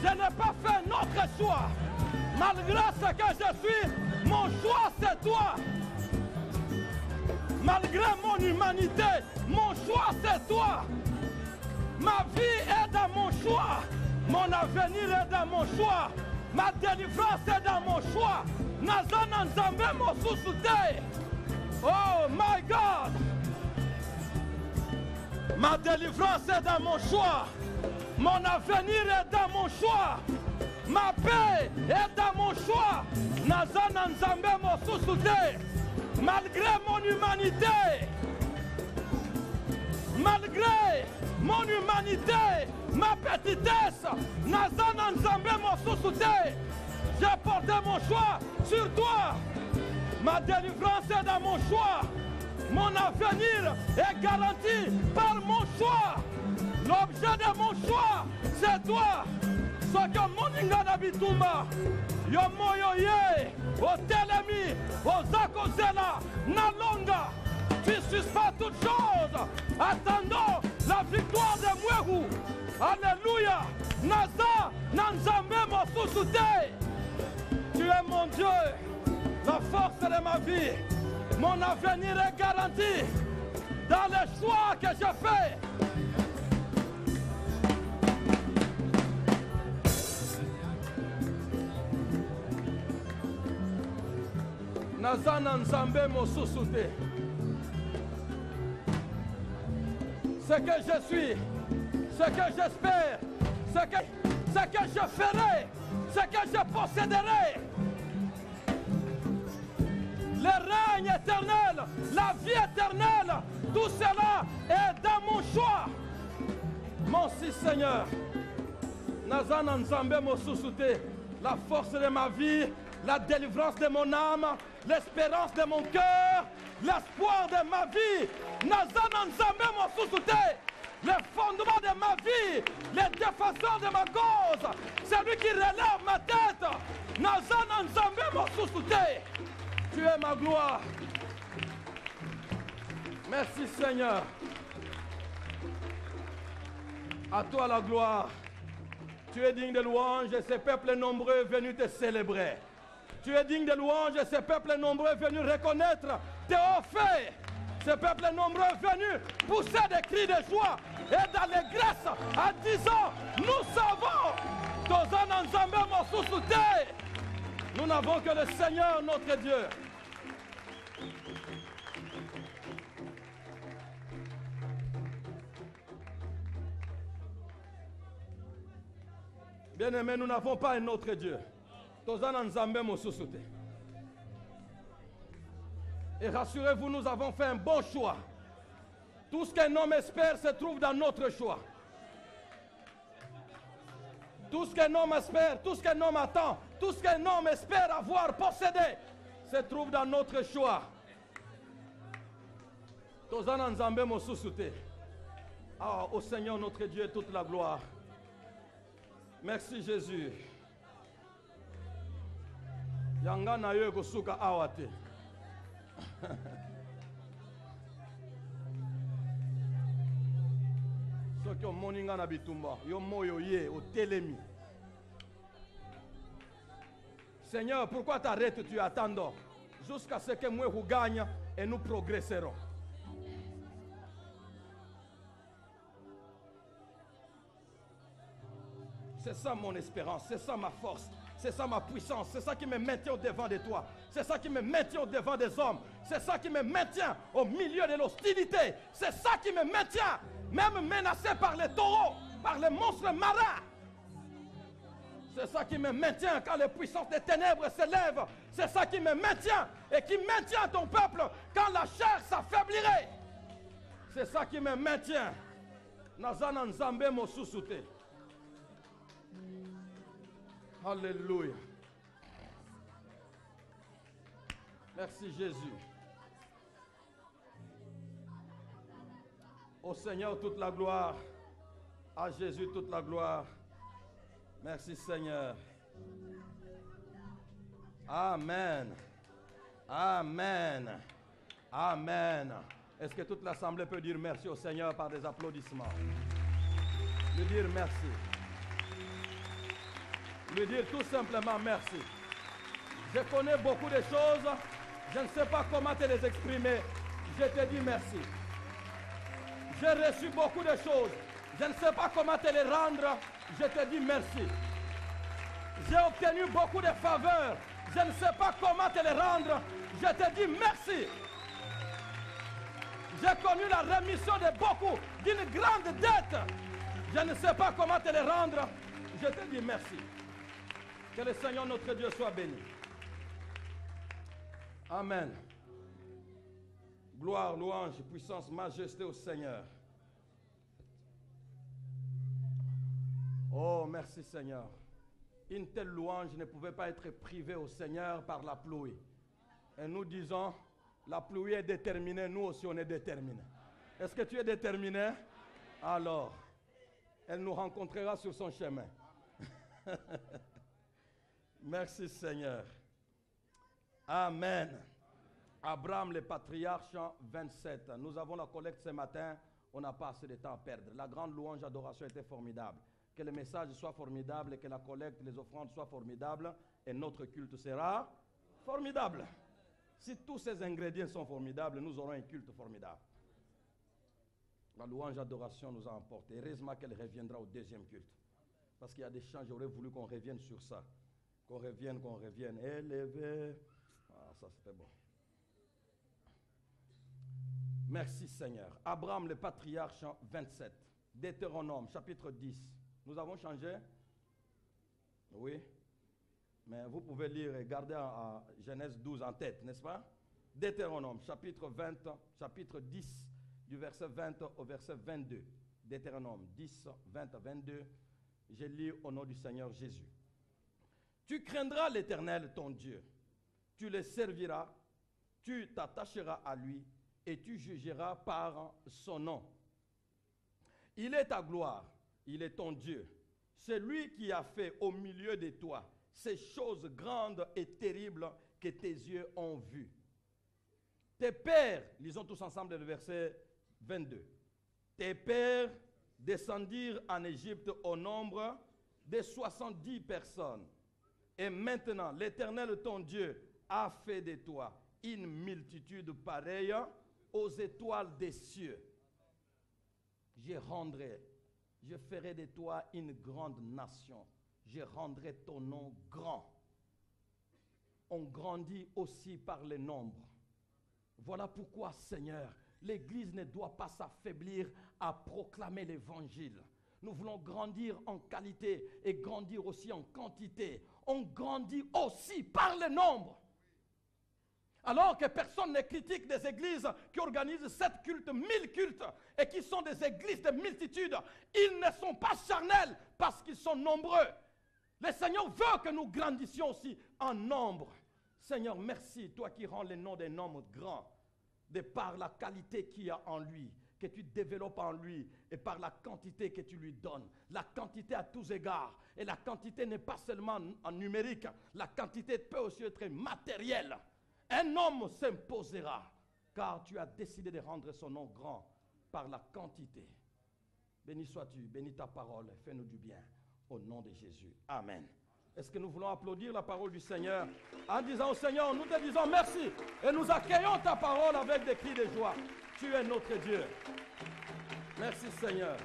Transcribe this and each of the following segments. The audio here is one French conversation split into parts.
Je n'ai pas fait un autre choix. Malgré ce que je suis, mon choix c'est toi. Malgré mon humanité, mon choix c'est toi. Ma vie est dans mon choix. Mon avenir est dans mon choix. Ma délivrance est dans mon choix. Nazana Nzambe mosusu te. Oh my God. Ma délivrance est dans mon choix. Mon avenir est dans mon choix. Ma paix est dans mon choix. Nazana Nzambe mosusu te. Malgré mon humanité, malgré mon humanité, ma petitesse, Nazana Nzambe mosusu te. J'ai porté mon choix sur toi. Ma délivrance est dans mon choix. Mon avenir est garanti par mon choix. L'objet de mon choix, c'est toi. Soka moninga na bitumba. Yo moyo ye. O telemi. O zakozela. Nalonga. Tu suspends toutes choses. Attendons la victoire de Mwehu. Alléluia. Naza Nanzambe mosusu te. Tu es mon Dieu, la force de ma vie. Mon avenir est garanti dans les choix que je fais. Nazana Nzambe mosusu te. Ce que je suis, ce que j'espère, ce que je ferai, ce que je posséderai. Le règne éternel, la vie éternelle, tout cela est dans mon choix. Mon si Seigneur, Nazana Nzambe mosusu te, la force de ma vie, la délivrance de mon âme, l'espérance de mon cœur, l'espoir de ma vie. Nazana Nzambe mosusu te, le fondement de ma vie, le défenseur de ma cause, celui qui relève ma tête. Nazana Nzambe mosusu te. Tu es ma gloire. Merci Seigneur. À toi la gloire. Tu es digne de louange et ce peuple nombreux est venu te célébrer. Tu es digne de louange et ce peuple nombreux est venu reconnaître tes hauts faits. Ce peuple nombreux est venu pousser des cris de joie et d'allégresse en disant, nous savons, Tozana Nzambe mosusu te. Nous n'avons que le Seigneur notre Dieu. Bien-aimés, nous n'avons pas un autre Dieu. Tozana Nzambe mosusu te. Et rassurez-vous, nous avons fait un bon choix. Tout ce qu'un homme espère se trouve dans notre choix. Tout ce qu'un homme espère, tout ce qu'un homme attend, tout ce qu'un homme espère avoir, posséder, se trouve dans notre choix. Tozana Nzambe mosusu te. Ah, au Seigneur notre Dieu, toute la gloire. Merci Jésus. Yanga na yo kosuka awate. Soki omoninga na bitumba, yo moyo ye o telemi. Seigneur, pourquoi t'arrêtes tu attends jusqu'à ce que moi gagne et nous progresserons. C'est ça mon espérance, c'est ça ma force, c'est ça ma puissance, c'est ça qui me maintient au devant de toi, c'est ça qui me maintient au devant des hommes, c'est ça qui me maintient au milieu de l'hostilité, c'est ça qui me maintient, même menacé par les taureaux, par les monstres marins. C'est ça qui me maintient quand les puissances des ténèbres s'élèvent, c'est ça qui me maintient et qui maintient ton peuple quand la chair s'affaiblirait. C'est ça qui me maintient. Nazana Nzambe mosusu te. Alléluia. Merci Jésus. Au Seigneur toute la gloire. À Jésus toute la gloire. Merci Seigneur. Amen. Amen. Amen. Est-ce que toute l'assemblée peut dire merci au Seigneur par des applaudissements? Lui dire merci. Lui dire tout simplement merci. Je connais beaucoup de choses. Je ne sais pas comment te les exprimer. Je te dis merci. J'ai reçu beaucoup de choses. Je ne sais pas comment te les rendre. Je te dis merci. J'ai obtenu beaucoup de faveurs. Je ne sais pas comment te les rendre. Je te dis merci. J'ai connu la rémission de beaucoup, d'une grande dette. Je ne sais pas comment te les rendre. Je te dis merci. Que le Seigneur notre Dieu soit béni. Amen. Gloire, louange, puissance, majesté au Seigneur. Oh, merci Seigneur. Une telle louange ne pouvait pas être privée au Seigneur par la pluie. Et nous disons, la pluie est déterminée, nous aussi on est déterminés. Est-ce que tu es déterminé? Alors, elle nous rencontrera sur son chemin. Merci Seigneur. Amen. Abraham le patriarche 27. Nous avons la collecte ce matin. On n'a pas assez de temps à perdre. La grande louange adoration était formidable. Que le message soit formidable et que la collecte, les offrandes soient formidables et notre culte sera formidable. Si tous ces ingrédients sont formidables, nous aurons un culte formidable. La louange adoration nous a emporté. Heureusement qu'elle reviendra au deuxième culte. Parce qu'il y a des chants, j'aurais voulu qu'on revienne sur ça. Qu'on revienne. Élevé. Ah, ça c'était bon. Merci Seigneur. Abraham le patriarche 27. Deutéronome chapitre 10. Nous avons changé? Oui. Mais vous pouvez lire et garder à Genèse 12 en tête, n'est-ce pas? Deutéronome chapitre 20, chapitre 10, du verset 20 au verset 22. Deutéronome 10, 20 à 22. Je lis au nom du Seigneur Jésus. Tu craindras l'Éternel ton Dieu. Tu le serviras, tu t'attacheras à lui et tu jugeras par son nom. Il est ta gloire, il est ton Dieu. C'est lui qui a fait au milieu de toi ces choses grandes et terribles que tes yeux ont vues. Tes pères, lisons tous ensemble le verset 22. Tes pères descendirent en Égypte au nombre de 70 personnes. Et maintenant, l'Éternel ton Dieu a fait de toi une multitude pareille aux étoiles des cieux. Je ferai de toi une grande nation. Je rendrai ton nom grand. On grandit aussi par le nombre. Voilà pourquoi, Seigneur, l'Église ne doit pas s'affaiblir à proclamer l'Évangile. Nous voulons grandir en qualité et grandir aussi en quantité. On grandit aussi par le nombre. Alors que personne ne critique des églises qui organisent 7 cultes, 1000 cultes, et qui sont des églises de multitudes. Ils ne sont pas charnels parce qu'ils sont nombreux. Le Seigneur veut que nous grandissions aussi en nombre. Seigneur, merci, toi qui rends le nom d'un homme grand, de par la qualité qu'il y a en lui, que tu développes en lui, et par la quantité que tu lui donnes. La quantité à tous égards. Et la quantité n'est pas seulement en numérique, la quantité peut aussi être matérielle. Un homme s'imposera, car tu as décidé de rendre son nom grand par la quantité. Béni sois-tu, bénis ta parole, fais-nous du bien, au nom de Jésus. Amen. Est-ce que nous voulons applaudir la parole du Seigneur en disant au Seigneur, nous te disons merci et nous accueillons ta parole avec des cris de joie. Tu es notre Dieu. Merci Seigneur.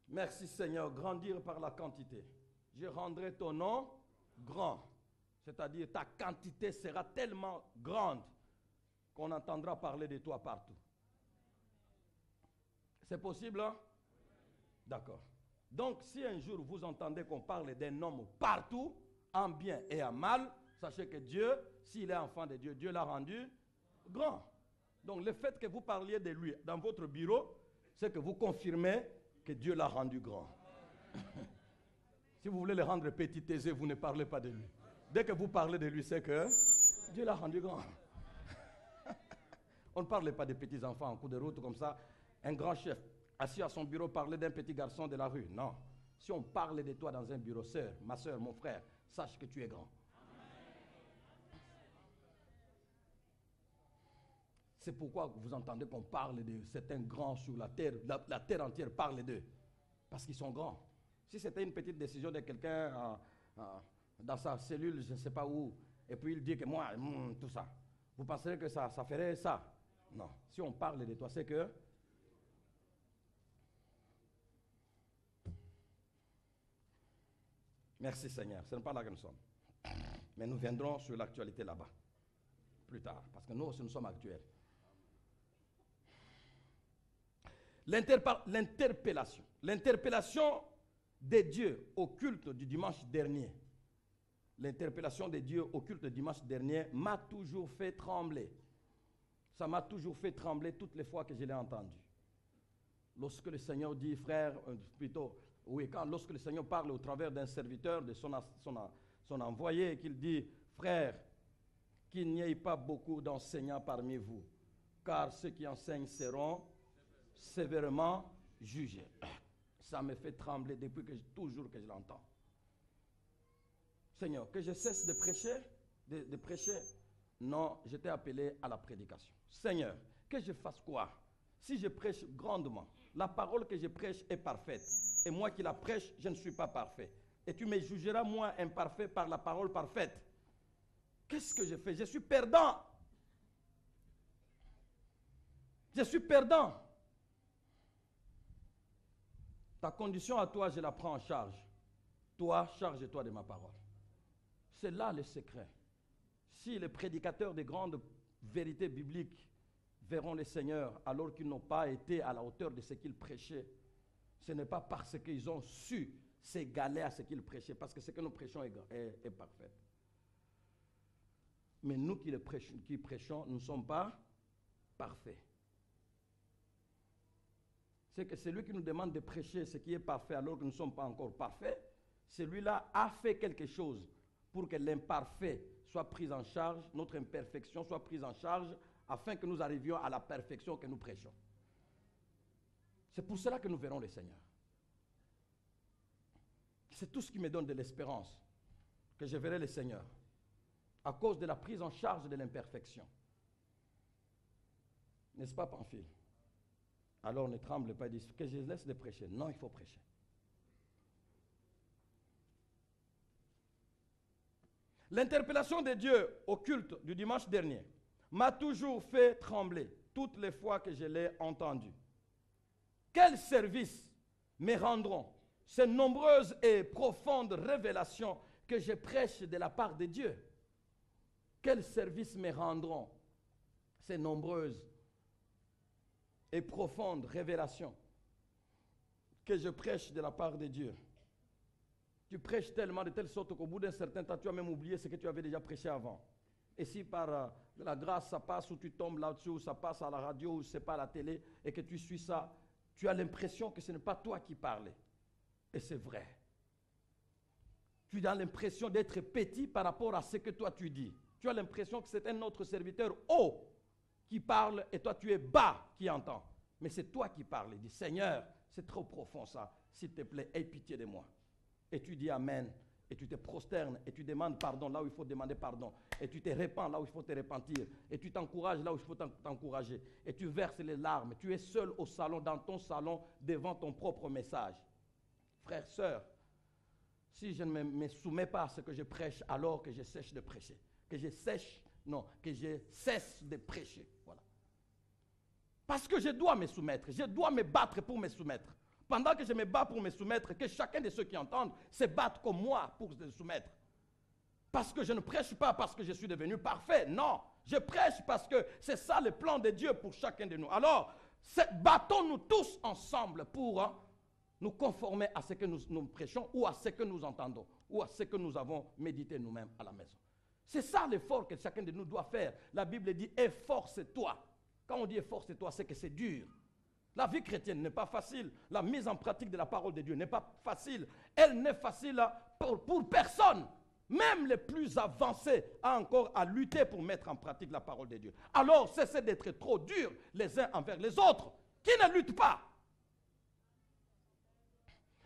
Merci Seigneur, grandir par la quantité. Je rendrai ton nom grand. C'est-à-dire ta quantité sera tellement grande qu'on entendra parler de toi partout. C'est possible, hein? D'accord. Donc, si un jour vous entendez qu'on parle d'un homme partout, en bien et en mal, sachez que Dieu, s'il est enfant de Dieu, Dieu l'a rendu grand. Donc, le fait que vous parliez de lui dans votre bureau, c'est que vous confirmez que Dieu l'a rendu grand. Si vous voulez le rendre petit, aisé, vous ne parlez pas de lui. Dès que vous parlez de lui, c'est que Dieu l'a rendu grand. On ne parle pas des petits enfants en cours de route comme ça. Un grand chef assis à son bureau parler d'un petit garçon de la rue. Non. Si on parle de toi dans un bureau, sœur, ma sœur, mon frère, sache que tu es grand. C'est pourquoi vous entendez qu'on parle de certains grands sur la terre. La terre entière parle d'eux. Parce qu'ils sont grands. Si c'était une petite décision de quelqu'un dans sa cellule, je ne sais pas où, et puis il dit que moi, tout ça, vous penserez que ça ferait ça? Non. Si on parle de toi, c'est que... Merci Seigneur, ce n'est pas là que nous sommes. Mais nous viendrons sur l'actualité là-bas, plus tard, parce que nous aussi nous sommes actuels. L'interpellation. L'interpellation des dieux au culte du dimanche dernier. L'interpellation des dieux au culte du dimanche dernier m'a toujours fait trembler. Ça m'a toujours fait trembler toutes les fois que je l'ai entendu. Lorsque le Seigneur dit, frère, lorsque le Seigneur parle au travers d'un serviteur, de son envoyé, qu'il dit, frère, qu'il n'y ait pas beaucoup d'enseignants parmi vous, car ceux qui enseignent seront sévèrement jugés. Ça me fait trembler depuis toujours que je l'entends. Seigneur, que je cesse de prêcher, de prêcher. Non, j'étais appelé à la prédication. Seigneur, que je fasse quoi? Si je prêche grandement, la parole que je prêche est parfaite. Et moi qui la prêche, je ne suis pas parfait. Et tu me jugeras, moi, imparfait, par la parole parfaite. Qu'est-ce que je fais? Je suis perdant. Je suis perdant. Ta condition à toi, je la prends en charge. Toi, charge-toi de ma parole. C'est là le secret. Si les prédicateurs des grandes vérités bibliques verront le Seigneur alors qu'ils n'ont pas été à la hauteur de ce qu'ils prêchaient, ce n'est pas parce qu'ils ont su s'égaler à ce qu'ils prêchaient, parce que ce que nous prêchons est parfait. Mais nous qui prêchons, nous ne sommes pas parfaits. C'est que celui qui nous demande de prêcher ce qui est parfait alors que nous ne sommes pas encore parfaits, celui-là a fait quelque chose pour que l'imparfait soit pris en charge, notre imperfection soit prise en charge, afin que nous arrivions à la perfection que nous prêchons. C'est pour cela que nous verrons le Seigneur. C'est tout ce qui me donne de l'espérance, que je verrai le Seigneur, à cause de la prise en charge de l'imperfection. N'est-ce pas, Pamphile? Alors ne tremble pas et dis que je laisse de prêcher. Non, il faut prêcher. L'interpellation de Dieu au culte du dimanche dernier m'a toujours fait trembler toutes les fois que je l'ai entendu. Quel service me rendront ces nombreuses et profondes révélations que je prêche de la part de Dieu? Quel service me rendront ces nombreuses et profondes révélations que je prêche de la part de Dieu? Tu prêches tellement de telle sorte qu'au bout d'un certain temps, tu as même oublié ce que tu avais déjà prêché avant. Et si par la grâce, ça passe ou tu tombes là-dessus, ou ça passe à la radio, ou c'est pas à la télé, et que tu suis ça, tu as l'impression que ce n'est pas toi qui parlais. Et c'est vrai. Tu as l'impression d'être petit par rapport à ce que toi tu dis. Tu as l'impression que c'est un autre serviteur haut qui parle et toi tu es bas qui entend. Mais c'est toi qui parles. Il dit, Seigneur, c'est trop profond ça. S'il te plaît, aie pitié de moi. Et tu dis Amen. Et tu te prosternes et tu demandes pardon là où il faut demander pardon. Et tu te répands là où il faut te repentir. Et tu t'encourages là où il faut t'encourager. Et tu verses les larmes. Tu es seul au salon, dans ton salon, devant ton propre message. Frères, sœurs, si je ne me soumets pas à ce que je prêche, alors que je cesse de prêcher. Que je cesse de prêcher. Voilà. Parce que je dois me soumettre. Je dois me battre pour me soumettre. Pendant que je me bats pour me soumettre, que chacun de ceux qui entendent se battent comme moi pour se soumettre. Parce que je ne prêche pas parce que je suis devenu parfait. Non, je prêche parce que c'est ça le plan de Dieu pour chacun de nous. Alors, battons-nous tous ensemble pour nous conformer à ce que nous prêchons ou à ce que nous entendons ou à ce que nous avons médité nous-mêmes à la maison. C'est ça l'effort que chacun de nous doit faire. La Bible dit « efforce-toi ». Quand on dit « efforce-toi », c'est que c'est dur. La vie chrétienne n'est pas facile. La mise en pratique de la parole de Dieu n'est pas facile. Elle n'est facile pour personne. Même les plus avancés ont encore à lutter pour mettre en pratique la parole de Dieu. Alors, cessez d'être trop durs les uns envers les autres qui ne luttent pas.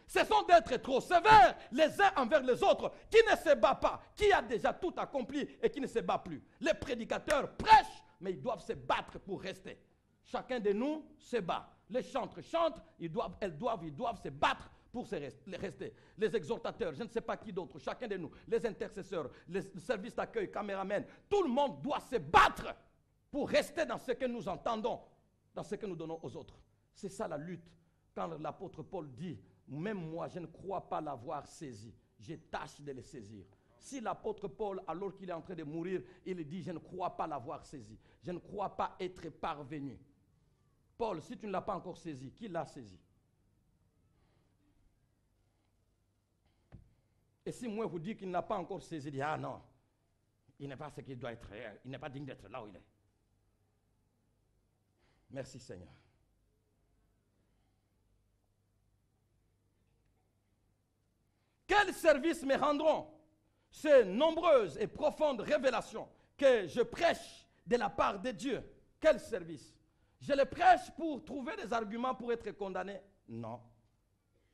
Cessons d'être trop sévères les uns envers les autres qui ne se battent pas, qui a déjà tout accompli et qui ne se bat plus. Les prédicateurs prêchent, mais ils doivent se battre pour rester. Chacun de nous se bat. Les chantres chantent, ils doivent se battre pour rester. Les exhortateurs, je ne sais pas qui d'autre, chacun de nous, les intercesseurs, les services d'accueil, caméramens, tout le monde doit se battre pour rester dans ce que nous entendons, dans ce que nous donnons aux autres. C'est ça la lutte. Quand l'apôtre Paul dit, même moi, je ne crois pas l'avoir saisi, je tâche de le saisir. Si l'apôtre Paul, alors qu'il est en train de mourir, il dit, je ne crois pas l'avoir saisi, je ne crois pas être parvenu. Paul, si tu ne l'as pas encore saisi, qui l'a saisi? Et si moi vous dis qu'il n'a pas encore saisi, dit, ah non, il n'est pas ce qu'il doit être, il n'est pas digne d'être là où il est. Merci Seigneur. Quel service me rendront ces nombreuses et profondes révélations que je prêche de la part de Dieu? Quel service? Je le prêche pour trouver des arguments pour être condamné? Non.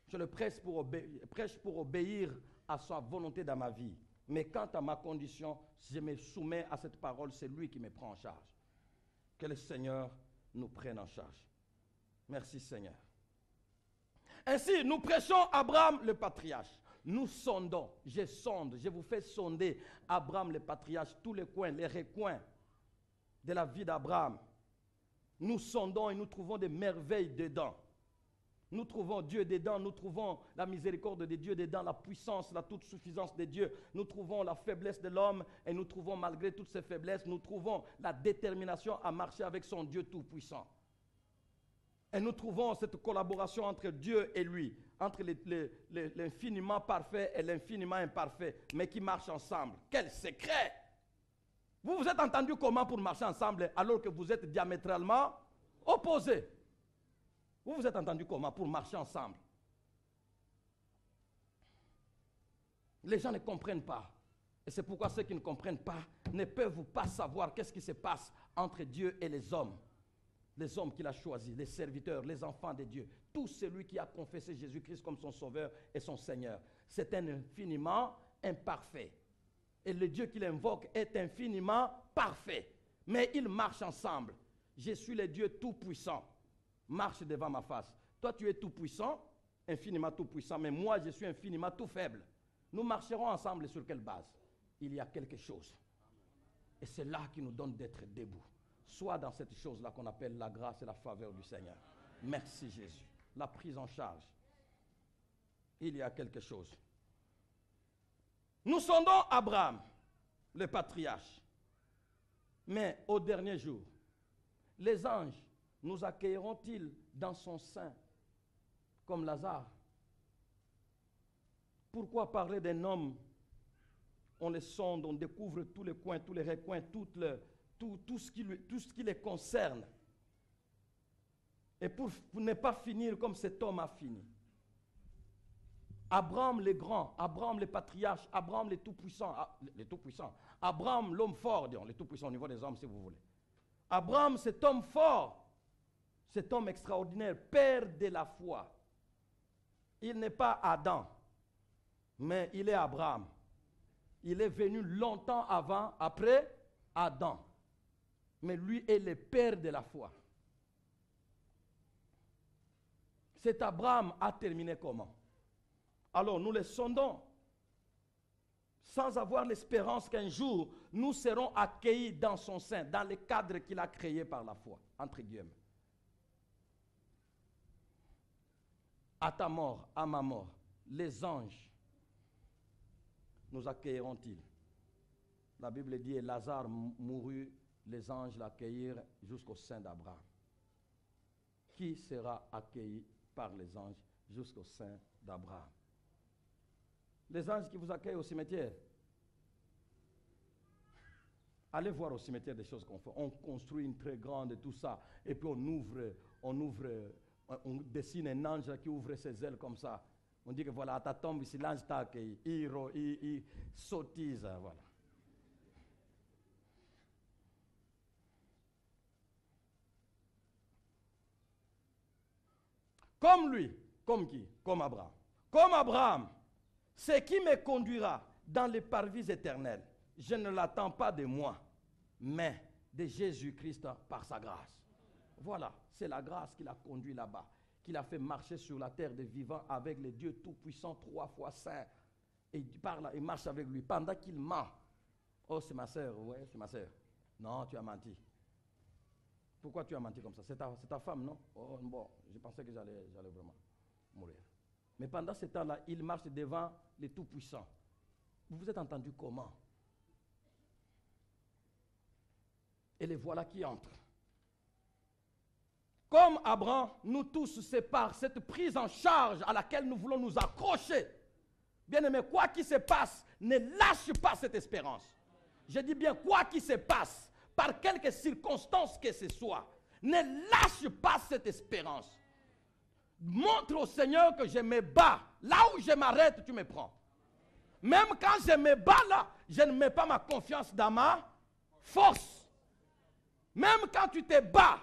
Je le prêche pour obéir à sa volonté dans ma vie. Mais quant à ma condition, si je me soumets à cette parole, c'est lui qui me prend en charge. Que le Seigneur nous prenne en charge. Merci Seigneur. Ainsi, nous prêchons Abraham le patriarche. Nous sondons, je vous fais sonder Abraham le patriarche, tous les coins, les recoins de la vie d'Abraham. Nous sondons et nous trouvons des merveilles dedans. Nous trouvons Dieu dedans, nous trouvons la miséricorde de Dieu dedans, la puissance, la toute suffisance de Dieu. Nous trouvons la faiblesse de l'homme et nous trouvons, malgré toutes ces faiblesses, nous trouvons la détermination à marcher avec son Dieu tout-puissant. Et nous trouvons cette collaboration entre Dieu et lui, entre l'infiniment parfait et l'infiniment imparfait, mais qui marchent ensemble. Quel secret! Vous vous êtes entendu comment pour marcher ensemble alors que vous êtes diamétralement opposés? Vous vous êtes entendu comment pour marcher ensemble? Les gens ne comprennent pas. Et c'est pourquoi ceux qui ne comprennent pas ne peuvent pas savoir qu'est-ce qui se passe entre Dieu et les hommes. Les hommes qu'il a choisis, les serviteurs, les enfants de Dieu. Tout celui qui a confessé Jésus-Christ comme son Sauveur et son Seigneur. C'est un infiniment imparfait. Et le Dieu qu'il invoque est infiniment parfait. Mais ils marchent ensemble. Je suis le Dieu tout-puissant. Marche devant ma face. Toi, tu es tout-puissant, infiniment tout-puissant, mais moi, je suis infiniment tout faible. Nous marcherons ensemble sur quelle base? Il y a quelque chose. Et c'est là qui nous donne d'être debout. Soit dans cette chose-là qu'on appelle la grâce et la faveur du Seigneur. Merci Jésus. La prise en charge. Il y a quelque chose. Nous sondons Abraham, le patriarche. Mais au dernier jour, les anges nous accueilleront-ils dans son sein comme Lazare? Pourquoi parler d'un homme? On le sonde, on découvre tous les coins, tous les recoins, tout ce qui les concerne. Et pour ne pas finir comme cet homme a fini. Abraham le grand, Abraham le patriarche, Abraham le tout-puissant, Abraham l'homme fort, disons, le tout-puissant au niveau des hommes si vous voulez. Abraham, cet homme fort, cet homme extraordinaire, père de la foi. Il n'est pas Adam, mais il est Abraham. Il est venu longtemps avant, après Adam. Mais lui est le père de la foi. Cet Abraham a terminé comment? Alors nous le sondons, sans avoir l'espérance qu'un jour nous serons accueillis dans son sein, dans le cadre qu'il a créé par la foi, entre guillemets. À ta mort, à ma mort, les anges nous accueilleront-ils? La Bible dit, Lazare mourut, les anges l'accueillirent jusqu'au sein d'Abraham. Qui sera accueilli par les anges jusqu'au sein d'Abraham? Les anges qui vous accueillent au cimetière. Allez voir au cimetière des choses qu'on fait. On construit une très grande et tout ça, et puis on dessine un ange qui ouvre ses ailes comme ça. On dit que voilà, à ta tombe ici, l'ange t'a accueilli. Il sottise, voilà. Comme lui, comme qui? Comme Abraham. Comme Abraham, ce qui me conduira dans les parvis éternels, je ne l'attends pas de moi, mais de Jésus-Christ par sa grâce. Voilà, c'est la grâce qui l'a conduit là-bas. qu'il a fait marcher sur la terre des vivants avec les dieux tout-puissants, 3 fois saints. Et il parle, il marche avec lui pendant qu'il ment. Oh, c'est ma sœur, ouais, c'est ma sœur. Non, tu as menti. Pourquoi tu as menti comme ça? C'est ta femme, non? Oh, bon, je pensais que j'allais vraiment mourir. Mais pendant ce temps-là, il marche devant les tout-puissants. Vous vous êtes entendu comment? Et les voilà qui entrent. Comme Abraham, nous tous, c'est par cette prise en charge à laquelle nous voulons nous accrocher. Bien-aimé, quoi qu'il se passe, ne lâche pas cette espérance. Je dis bien, quoi qu'il se passe, par quelques circonstances que ce soit, ne lâche pas cette espérance. Montre au Seigneur que je me bats. Là où je m'arrête, tu me prends. Même quand je me bats là, je ne mets pas ma confiance dans ma force. Même quand tu te bats,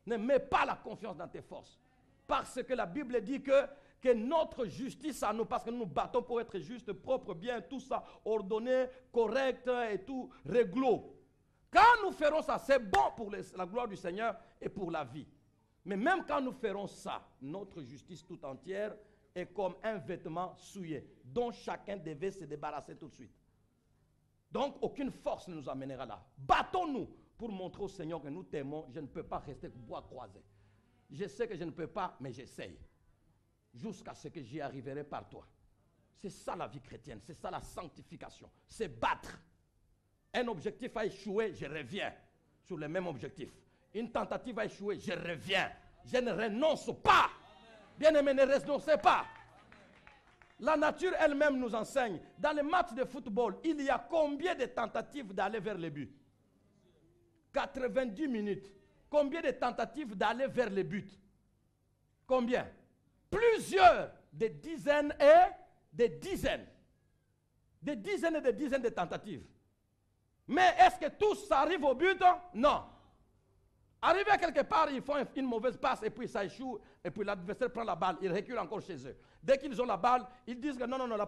ne mets pas la confiance dans tes forces. Parce que la Bible dit que notre justice à nous, parce que nous nous battons pour être justes, propres, bien, tout ça, ordonné, correct et tout, réglo. Quand nous ferons ça, c'est bon pour la gloire du Seigneur et pour la vie. Mais même quand nous ferons ça, notre justice tout entière est comme un vêtement souillé, dont chacun devait se débarrasser tout de suite. Donc, aucune force ne nous amènera là. Battons-nous pour montrer au Seigneur que nous t'aimons. Je ne peux pas rester bois croisé. Je sais que je ne peux pas, mais j'essaye. Jusqu'à ce que j'y arriverai par toi. C'est ça la vie chrétienne, c'est ça la sanctification. C'est battre. Un objectif a échoué, je reviens sur le même objectif. Une tentative a échoué, je reviens. Je ne renonce pas. Bien-aimé, ne renoncez pas. La nature elle-même nous enseigne. Dans les matchs de football, il y a combien de tentatives d'aller vers le but? 90 minutes. Combien de tentatives d'aller vers le but? Combien? Plusieurs, des dizaines et des dizaines. Des dizaines et des dizaines de tentatives. Mais est-ce que tous arrivent au but? Non. Arrivé à quelque part, ils font une mauvaise passe et puis ça échoue. Et puis l'adversaire prend la balle, ils reculent encore chez eux. Dès qu'ils ont la balle, ils disent que non, la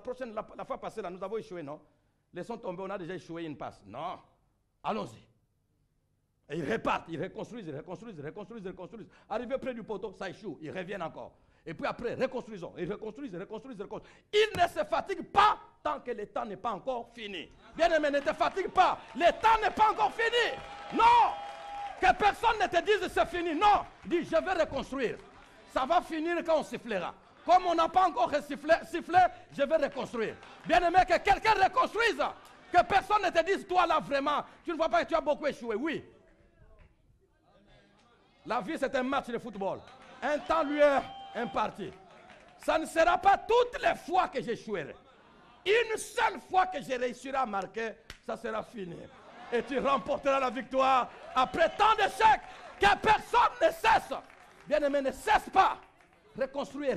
fois passée, là, nous avons échoué, non? Laissons tomber, on a déjà échoué une passe. Non. Allons-y. Et ils repartent, ils reconstruisent. Arrivé près du poteau, ça échoue, ils reviennent encore. Et puis après, reconstruisons. Ils reconstruisent. Ils ne se fatiguent pas tant que le temps n'est pas encore fini. Bien-aimé, ne te fatigue pas. Le temps n'est pas encore fini. Non. Que personne ne te dise c'est fini. Non. Dis, je vais reconstruire. Ça va finir quand on sifflera. Comme on n'a pas encore sifflé, je vais reconstruire. Bien-aimé, que quelqu'un reconstruise. Que personne ne te dise, toi là vraiment, tu ne vois pas que tu as beaucoup échoué. Oui. La vie, c'est un match de football. Un temps lui est imparti. Ça ne sera pas toutes les fois que j'échouerai. Une seule fois que je réussirai à marquer, ça sera fini. Et tu remporteras la victoire après tant d'échecs que personne ne cesse. Bien-aimé, ne cesse pas. Reconstruire.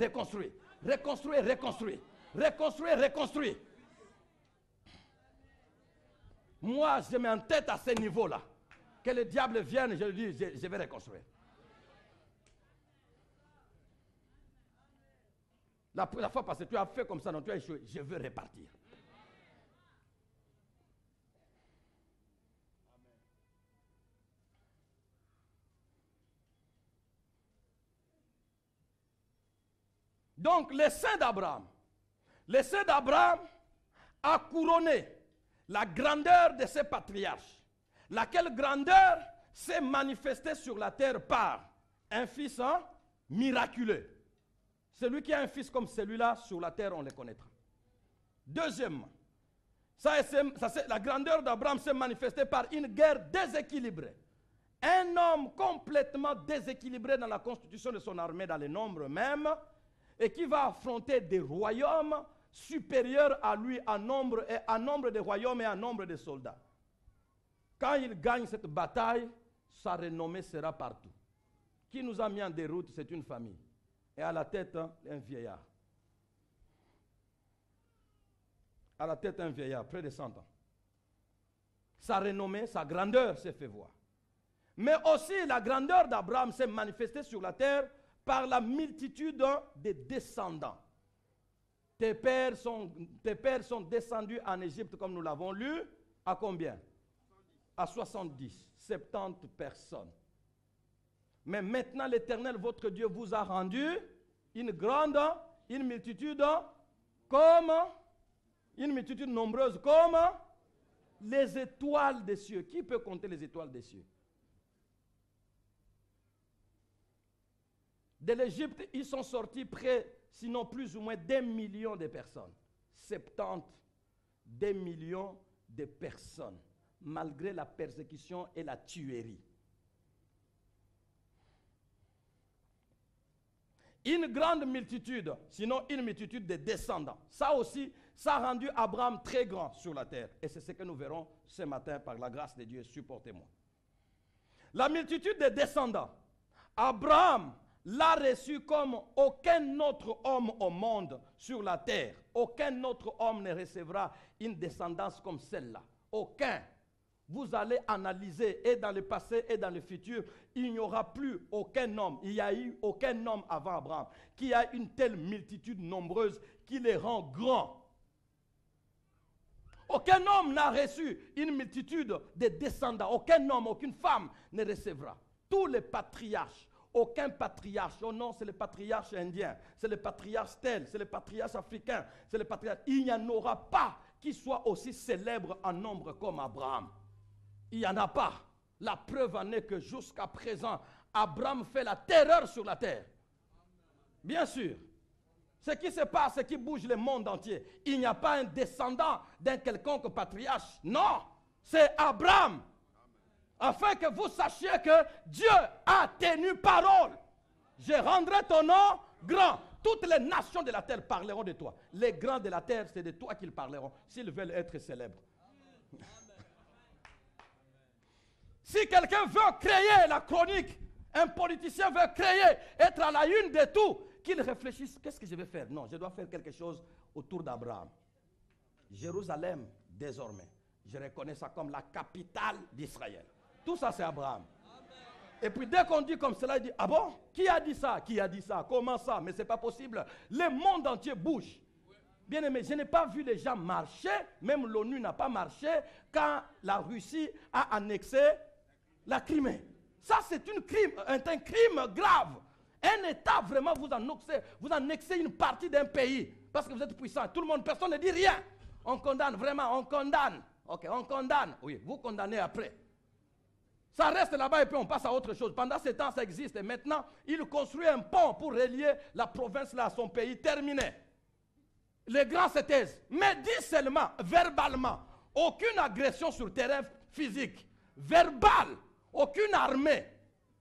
Moi, je mets en tête à ce niveau-là. Que le diable vienne, je lui dis, je vais reconstruire. La fois passée, tu as fait comme ça, non, tu as échoué. Je veux repartir. Donc, le sein d'Abraham a couronné la grandeur de ses patriarches, laquelle grandeur s'est manifestée sur la terre par un fils miraculeux. Celui qui a un fils comme celui-là, sur la terre, on le connaîtra. Deuxièmement, la grandeur d'Abraham s'est manifestée par une guerre déséquilibrée. Un homme complètement déséquilibré dans la constitution de son armée, dans les nombres même, et qui va affronter des royaumes supérieurs à lui en nombre de royaumes et en nombre de soldats. Quand il gagne cette bataille, sa renommée sera partout. Qui nous a mis en déroute, c'est une famille. Et à la tête, un vieillard. À la tête, un vieillard, près de 100 ans. Sa renommée, sa grandeur s'est fait voir. Mais aussi, la grandeur d'Abraham s'est manifestée sur la terre par la multitude de descendants. Tes pères sont descendus en Égypte, comme nous l'avons lu, à combien? À 70, 70 personnes. Mais maintenant, l'Éternel, votre Dieu, vous a rendu une grande, une multitude comme, une multitude nombreuse comme les étoiles des cieux. Qui peut compter les étoiles des cieux? De l'Égypte, ils sont sortis près, sinon plus ou moins d'1 million de personnes. 70 des millions de personnes, malgré la persécution et la tuerie. Une grande multitude, sinon une multitude de descendants. Ça aussi, ça a rendu Abraham très grand sur la terre. Et c'est ce que nous verrons ce matin par la grâce de Dieu. Supportez-moi. La multitude des descendants. Abraham l'a reçu comme aucun autre homme au monde sur la terre. Aucun autre homme ne recevra une descendance comme celle-là. Aucun. Vous allez analyser, et dans le passé et dans le futur, il n'y aura plus aucun homme, il n'y a eu aucun homme avant Abraham, qui a une telle multitude nombreuse qui les rend grands. Aucun homme n'a reçu une multitude de descendants. Aucun homme, aucune femme ne recevra. Tous les patriarches, aucun patriarche, oh non, c'est le patriarche indien, c'est le patriarche tel, c'est le patriarche africain, c'est le patriarche. Il n'y en aura pas qui soit aussi célèbre en nombre comme Abraham. Il n'y en a pas. La preuve en est que jusqu'à présent, Abraham fait la terreur sur la terre. Bien sûr. Ce qui se passe, ce qui bouge le monde entier. Il n'y a pas un descendant d'un quelconque patriarche. Non, c'est Abraham. Afin que vous sachiez que Dieu a tenu parole. Je rendrai ton nom grand. Toutes les nations de la terre parleront de toi. Les grands de la terre, c'est de toi qu'ils parleront, s'ils veulent être célèbres. Si quelqu'un veut créer la chronique, un politicien veut créer, être à la une de tout, qu'il réfléchisse, qu'est-ce que je vais faire? Non, je dois faire quelque chose autour d'Abraham. Jérusalem, désormais, je reconnais ça comme la capitale d'Israël. Tout ça, c'est Abraham. Et puis dès qu'on dit comme cela, il dit, ah bon? Qui a dit ça? Qui a dit ça? Comment ça? Mais ce n'est pas possible. Le monde entier bouge. Bien aimé, je n'ai pas vu les gens marcher, même l'ONU n'a pas marché, quand la Russie a annexé la Crimée. Ça, c'est un crime grave. Un État, vraiment, vous annexez une partie d'un pays parce que vous êtes puissant. Tout le monde, personne ne dit rien. On condamne, vraiment, on condamne. Ok, on condamne. Oui, vous condamnez après. Ça reste là-bas et puis on passe à autre chose. Pendant ce temps, ça existe. Et maintenant, il construit un pont pour relier la province là à son pays. Terminé. Les grands se taisent. Mais dit seulement, verbalement, aucune agression sur terrain physique. Verbal. Aucune armée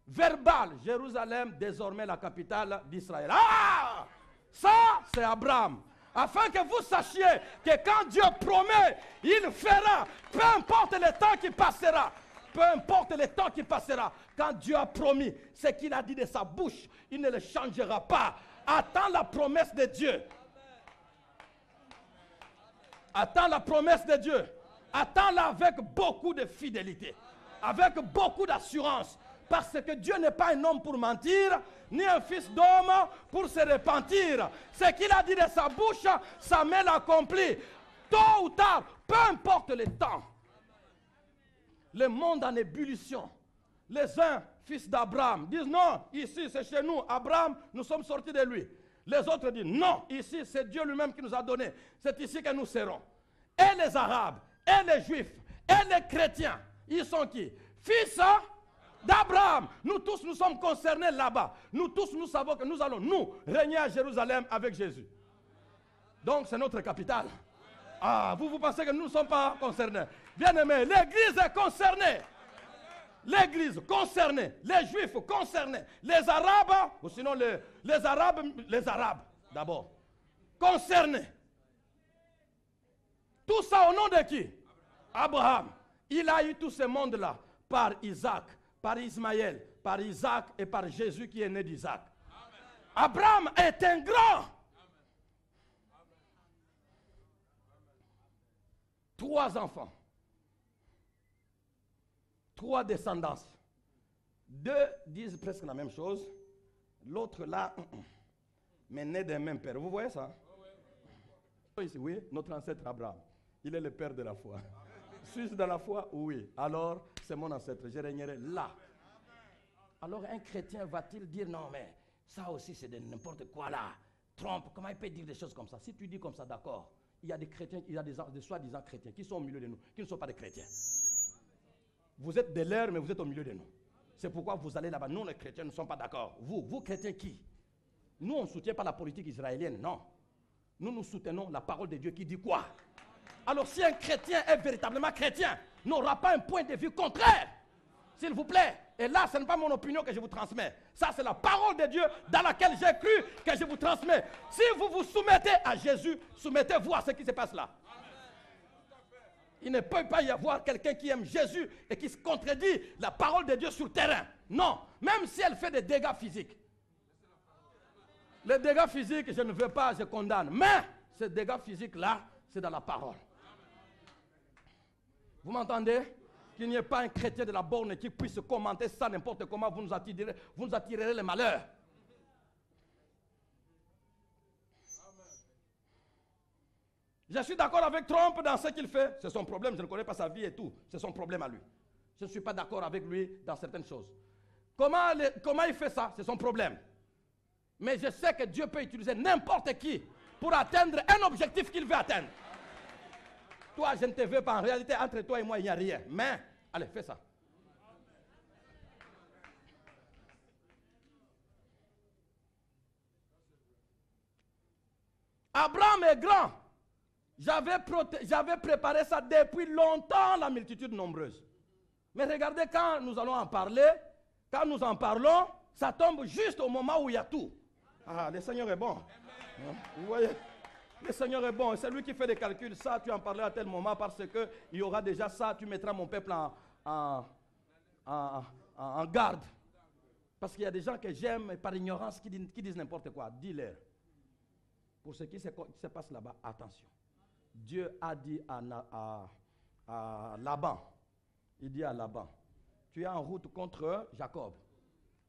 verbale. Jérusalem, désormais la capitale d'Israël. Ah! Ça, c'est Abraham. Afin que vous sachiez que quand Dieu promet, il fera. Peu importe le temps qui passera. Peu importe le temps qui passera. Quand Dieu a promis ce qu'il a dit de sa bouche, il ne le changera pas. Attends la promesse de Dieu. Attends la promesse de Dieu. Attends-la avec beaucoup de fidélité. Avec beaucoup d'assurance, parce que Dieu n'est pas un homme pour mentir, ni un fils d'homme pour se repentir. Ce qu'il a dit de sa bouche, sa main l'accomplit. Tôt ou tard, peu importe le temps. Le monde en ébullition. Les uns, fils d'Abraham, disent non, ici c'est chez nous, Abraham, nous sommes sortis de lui. Les autres disent non, ici c'est Dieu lui-même qui nous a donné. C'est ici que nous serons. Et les Arabes, et les Juifs, et les chrétiens. Ils sont qui? Fils d'Abraham. Nous tous, nous sommes concernés là-bas. Nous tous, nous savons que nous allons, nous, régner à Jérusalem avec Jésus. Donc, c'est notre capitale. Ah, vous pensez que nous ne sommes pas concernés? Bien aimé, l'Église est concernée. L'Église concernée. Les Juifs concernés. Les Arabes, ou sinon les Arabes d'abord. Concernés. Tout ça au nom de qui? Abraham. Il a eu tout ce monde-là par Isaac, par Ismaël, par Isaac et par Jésus qui est né d'Isaac. Abraham est un grand. 3 enfants. 3 descendances. 2 disent presque la même chose. L'autre là, mais né d'un même père. Vous voyez ça? Oui, notre ancêtre Abraham. Il est le père de la foi. Suis-je dans la foi? Oui. Alors, c'est mon ancêtre. Je régnerai là. Alors, un chrétien va-t-il dire non, mais Ça aussi, c'est de n'importe quoi là. Trump, comment il peut dire des choses comme ça? Si tu dis comme ça, d'accord, il y a des chrétiens, il y a des soi-disant chrétiens qui sont au milieu de nous, qui ne sont pas des chrétiens. Vous êtes de l'air, mais vous êtes au milieu de nous. C'est pourquoi vous allez là-bas. Nous, les chrétiens, ne sommes pas d'accord. Vous chrétiens qui? Nous, on ne soutient pas la politique israélienne, non. Nous soutenons la parole de Dieu qui dit quoi? Alors, si un chrétien est véritablement chrétien, n'aura pas un point de vue contraire, s'il vous plaît. Et là, ce n'est pas mon opinion que je vous transmets. Ça, c'est la parole de Dieu dans laquelle j'ai cru que je vous transmets. Si vous vous soumettez à Jésus, soumettez-vous à ce qui se passe là. Il ne peut pas y avoir quelqu'un qui aime Jésus et qui se contredit la parole de Dieu sur le terrain. Non, même si elle fait des dégâts physiques. Les dégâts physiques, je ne veux pas, je condamne. Mais ces dégâts physiques-là, c'est dans la parole. Vous m'entendez? Qu'il n'y ait pas un chrétien de la borne qui puisse commenter ça n'importe comment, vous nous attirerez le malheur. Je suis d'accord avec Trump dans ce qu'il fait. C'est son problème, je ne connais pas sa vie et tout. C'est son problème à lui. Je ne suis pas d'accord avec lui dans certaines choses. Comment il fait ça? C'est son problème. Mais je sais que Dieu peut utiliser n'importe qui pour atteindre un objectif qu'il veut atteindre. Toi, je ne te veux pas. En réalité, entre toi et moi, il n'y a rien. Mais, allez, fais ça. Abraham est grand. J'avais préparé ça depuis longtemps, la multitude nombreuse. Mais regardez, quand nous allons en parler, quand nous en parlon, ça tombe juste au moment où il y a tout. Ah, le Seigneur est bon. Vous voyez? Le Seigneur est bon. C'est lui qui fait des calculs. Ça, tu en parleras à tel moment parce qu'il y aura déjà ça. Tu mettras mon peuple en garde. Parce qu'il y a des gens que j'aime par ignorance qui disent n'importe quoi. Dis-leur. Pour ce qui se passe là-bas, attention. Dieu a dit à Laban, il dit à Laban, tu es en route contre Jacob.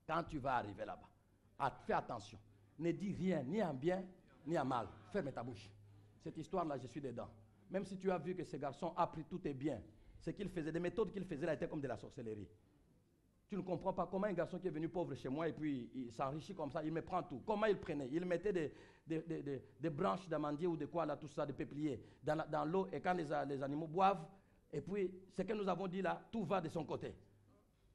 Quand tu vas arriver là-bas, fais attention. Ne dis rien, ni en bien, ni en mal. Ferme ta bouche. Cette histoire-là, je suis dedans. Même si tu as vu que ce garçon a pris tout tes biens, ce qu'il faisait, des méthodes qu'il faisait là étaient comme de la sorcellerie. Tu ne comprends pas comment un garçon qui est venu pauvre chez moi et puis il s'enrichit comme ça, il me prend tout. Comment il prenait? Il mettait des branches d'amandier ou de quoi là, tout ça, de peuplier dans l'eau et quand les animaux boivent, et puis ce que nous avons dit là, tout va de son côté.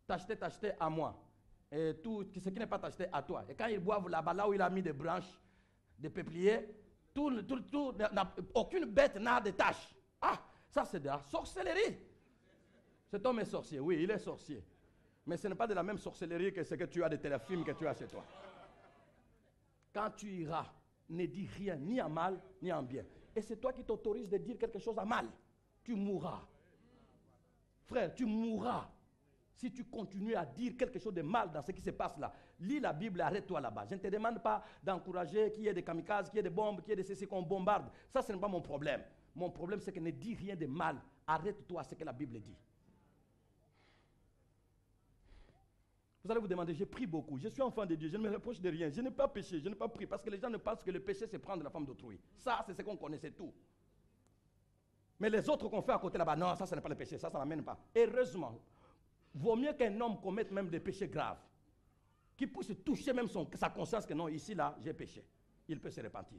T'acheter à moi. Et tout ce qui n'est pas acheté à toi. Et quand ils boivent là-bas, là où il a mis des branches de peuplier, aucune bête n'a de taches. Ah, ça c'est de la sorcellerie. Cet homme est sorcier, oui, il est sorcier. Mais ce n'est pas de la même sorcellerie que ce que tu as de téléfilms que tu as chez toi. Quand tu iras, ne dis rien, ni en mal, ni en bien. Et c'est toi qui t'autorises de dire quelque chose en mal. Tu mourras. Frère, tu mourras. Si tu continues à dire quelque chose de mal dans ce qui se passe là, lis la Bible et arrête-toi là-bas. Je ne te demande pas d'encourager qu'il y ait des kamikazes, qu'il y ait des bombes, qu'il y ait des ceci qu'on bombarde. Ça, ce n'est pas mon problème. Mon problème, c'est que ne dis rien de mal. Arrête-toi à ce que la Bible dit. Vous allez vous demander, j'ai pris beaucoup, je suis enfant de Dieu, je ne me reproche de rien, je n'ai pas péché, je n'ai pas pris, parce que les gens ne pensent que le péché, c'est prendre la femme d'autrui. Ça, c'est ce qu'on connaît, c'est tout. Mais les autres qu'on fait à côté là-bas, non, ça, ce n'est pas le péché, ça n'amène pas. Heureusement, vaut mieux qu'un homme commette même des péchés graves, qui puisse toucher même sa conscience que non, ici, là, j'ai péché. Il peut se repentir.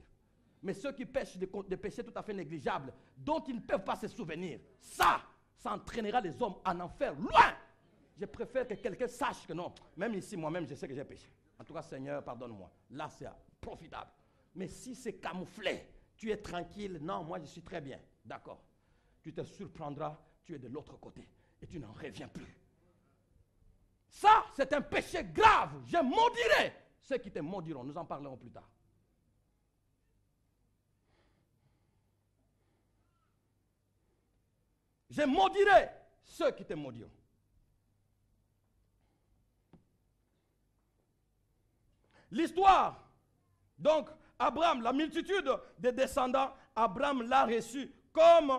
Mais ceux qui pêchent des péchés tout à fait négligeables, dont ils ne peuvent pas se souvenir, ça entraînera les hommes en enfer loin. Je préfère que quelqu'un sache que non, même ici, moi-même, je sais que j'ai péché. En tout cas, Seigneur, pardonne-moi. Là, c'est profitable. Mais si c'est camouflé, tu es tranquille, non, moi, je suis très bien. D'accord. Tu te surprendras, tu es de l'autre côté et tu n'en reviens plus. Ça, c'est un péché grave. Je maudirai ceux qui te maudiront. Nous en parlerons plus tard. Je maudirai ceux qui te maudiront. L'histoire, donc, Abraham, la multitude des descendants, Abraham l'a reçu comme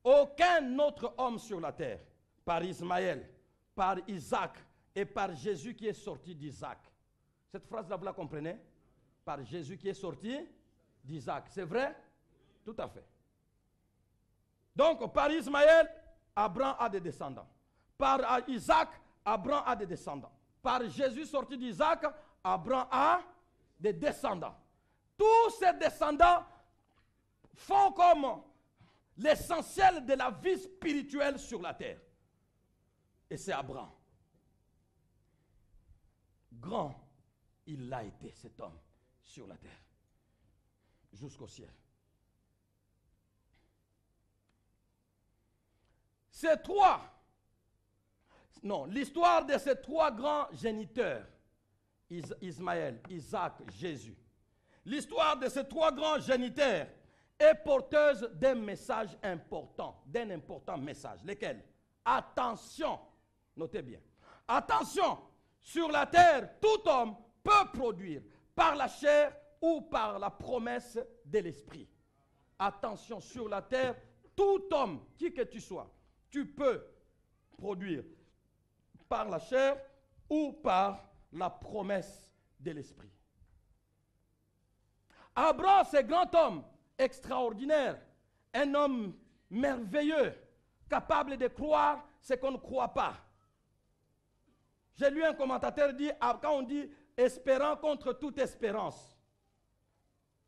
aucun autre homme sur la terre, par Ismaël, par Isaac et par Jésus qui est sorti d'Isaac. Cette phrase-là, vous la comprenez? Par Jésus qui est sorti d'Isaac. C'est vrai? Tout à fait. Donc, par Ismaël, Abraham a des descendants. Par Isaac, Abraham a des descendants. Par Jésus sorti d'Isaac, Abraham a des descendants. Tous ces descendants font comme l'essentiel de la vie spirituelle sur la terre. Et c'est Abraham. Grand, il l'a été, cet homme, sur la terre, jusqu'au ciel. L'histoire de ces trois grands géniteurs, Ismaël, Isaac, Jésus. L'histoire de ces trois grands géniteurs est porteuse d'un message important, d'un important message. Lequel? Attention, notez bien. Attention, sur la terre, tout homme peut produire par la chair ou par la promesse de l'esprit. Attention, sur la terre, tout homme, qui que tu sois, tu peux produire par la chair ou par la promesse de l'esprit. Abraham, ce grand homme extraordinaire, un homme merveilleux, capable de croire ce qu'on ne croit pas. J'ai lu un commentateur dire, quand on dit espérant contre toute espérance,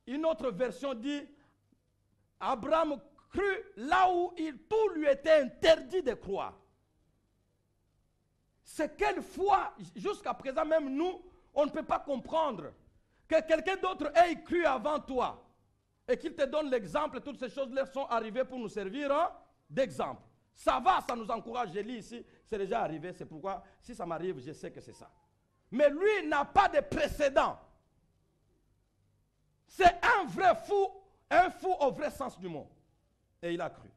une autre version dit, Abraham crut là où tout lui était interdit de croire. C'est quelle foi, jusqu'à présent même nous, on ne peut pas comprendre que quelqu'un d'autre ait cru avant toi et qu'il te donne l'exemple. Toutes ces choses-là sont arrivées pour nous servir d'exemple. Ça va, ça nous encourage. Je lis ici, c'est déjà arrivé, c'est pourquoi si ça m'arrive, je sais que c'est ça. Mais lui n'a pas de précédent. C'est un vrai fou, un fou au vrai sens du mot. Et il a cru.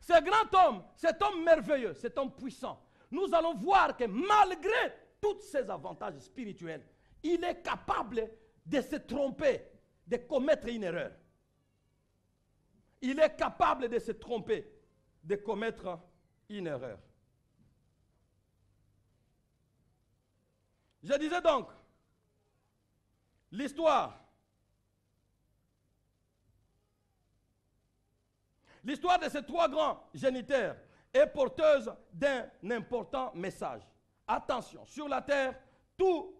Ce grand homme, cet homme merveilleux, cet homme puissant, nous allons voir que malgré tous ses avantages spirituels, il est capable de se tromper, de commettre une erreur. Il est capable de se tromper, de commettre une erreur. Je disais donc, l'histoire de ces trois grands géniteurs est porteuse d'un important message. Attention, sur la terre, tout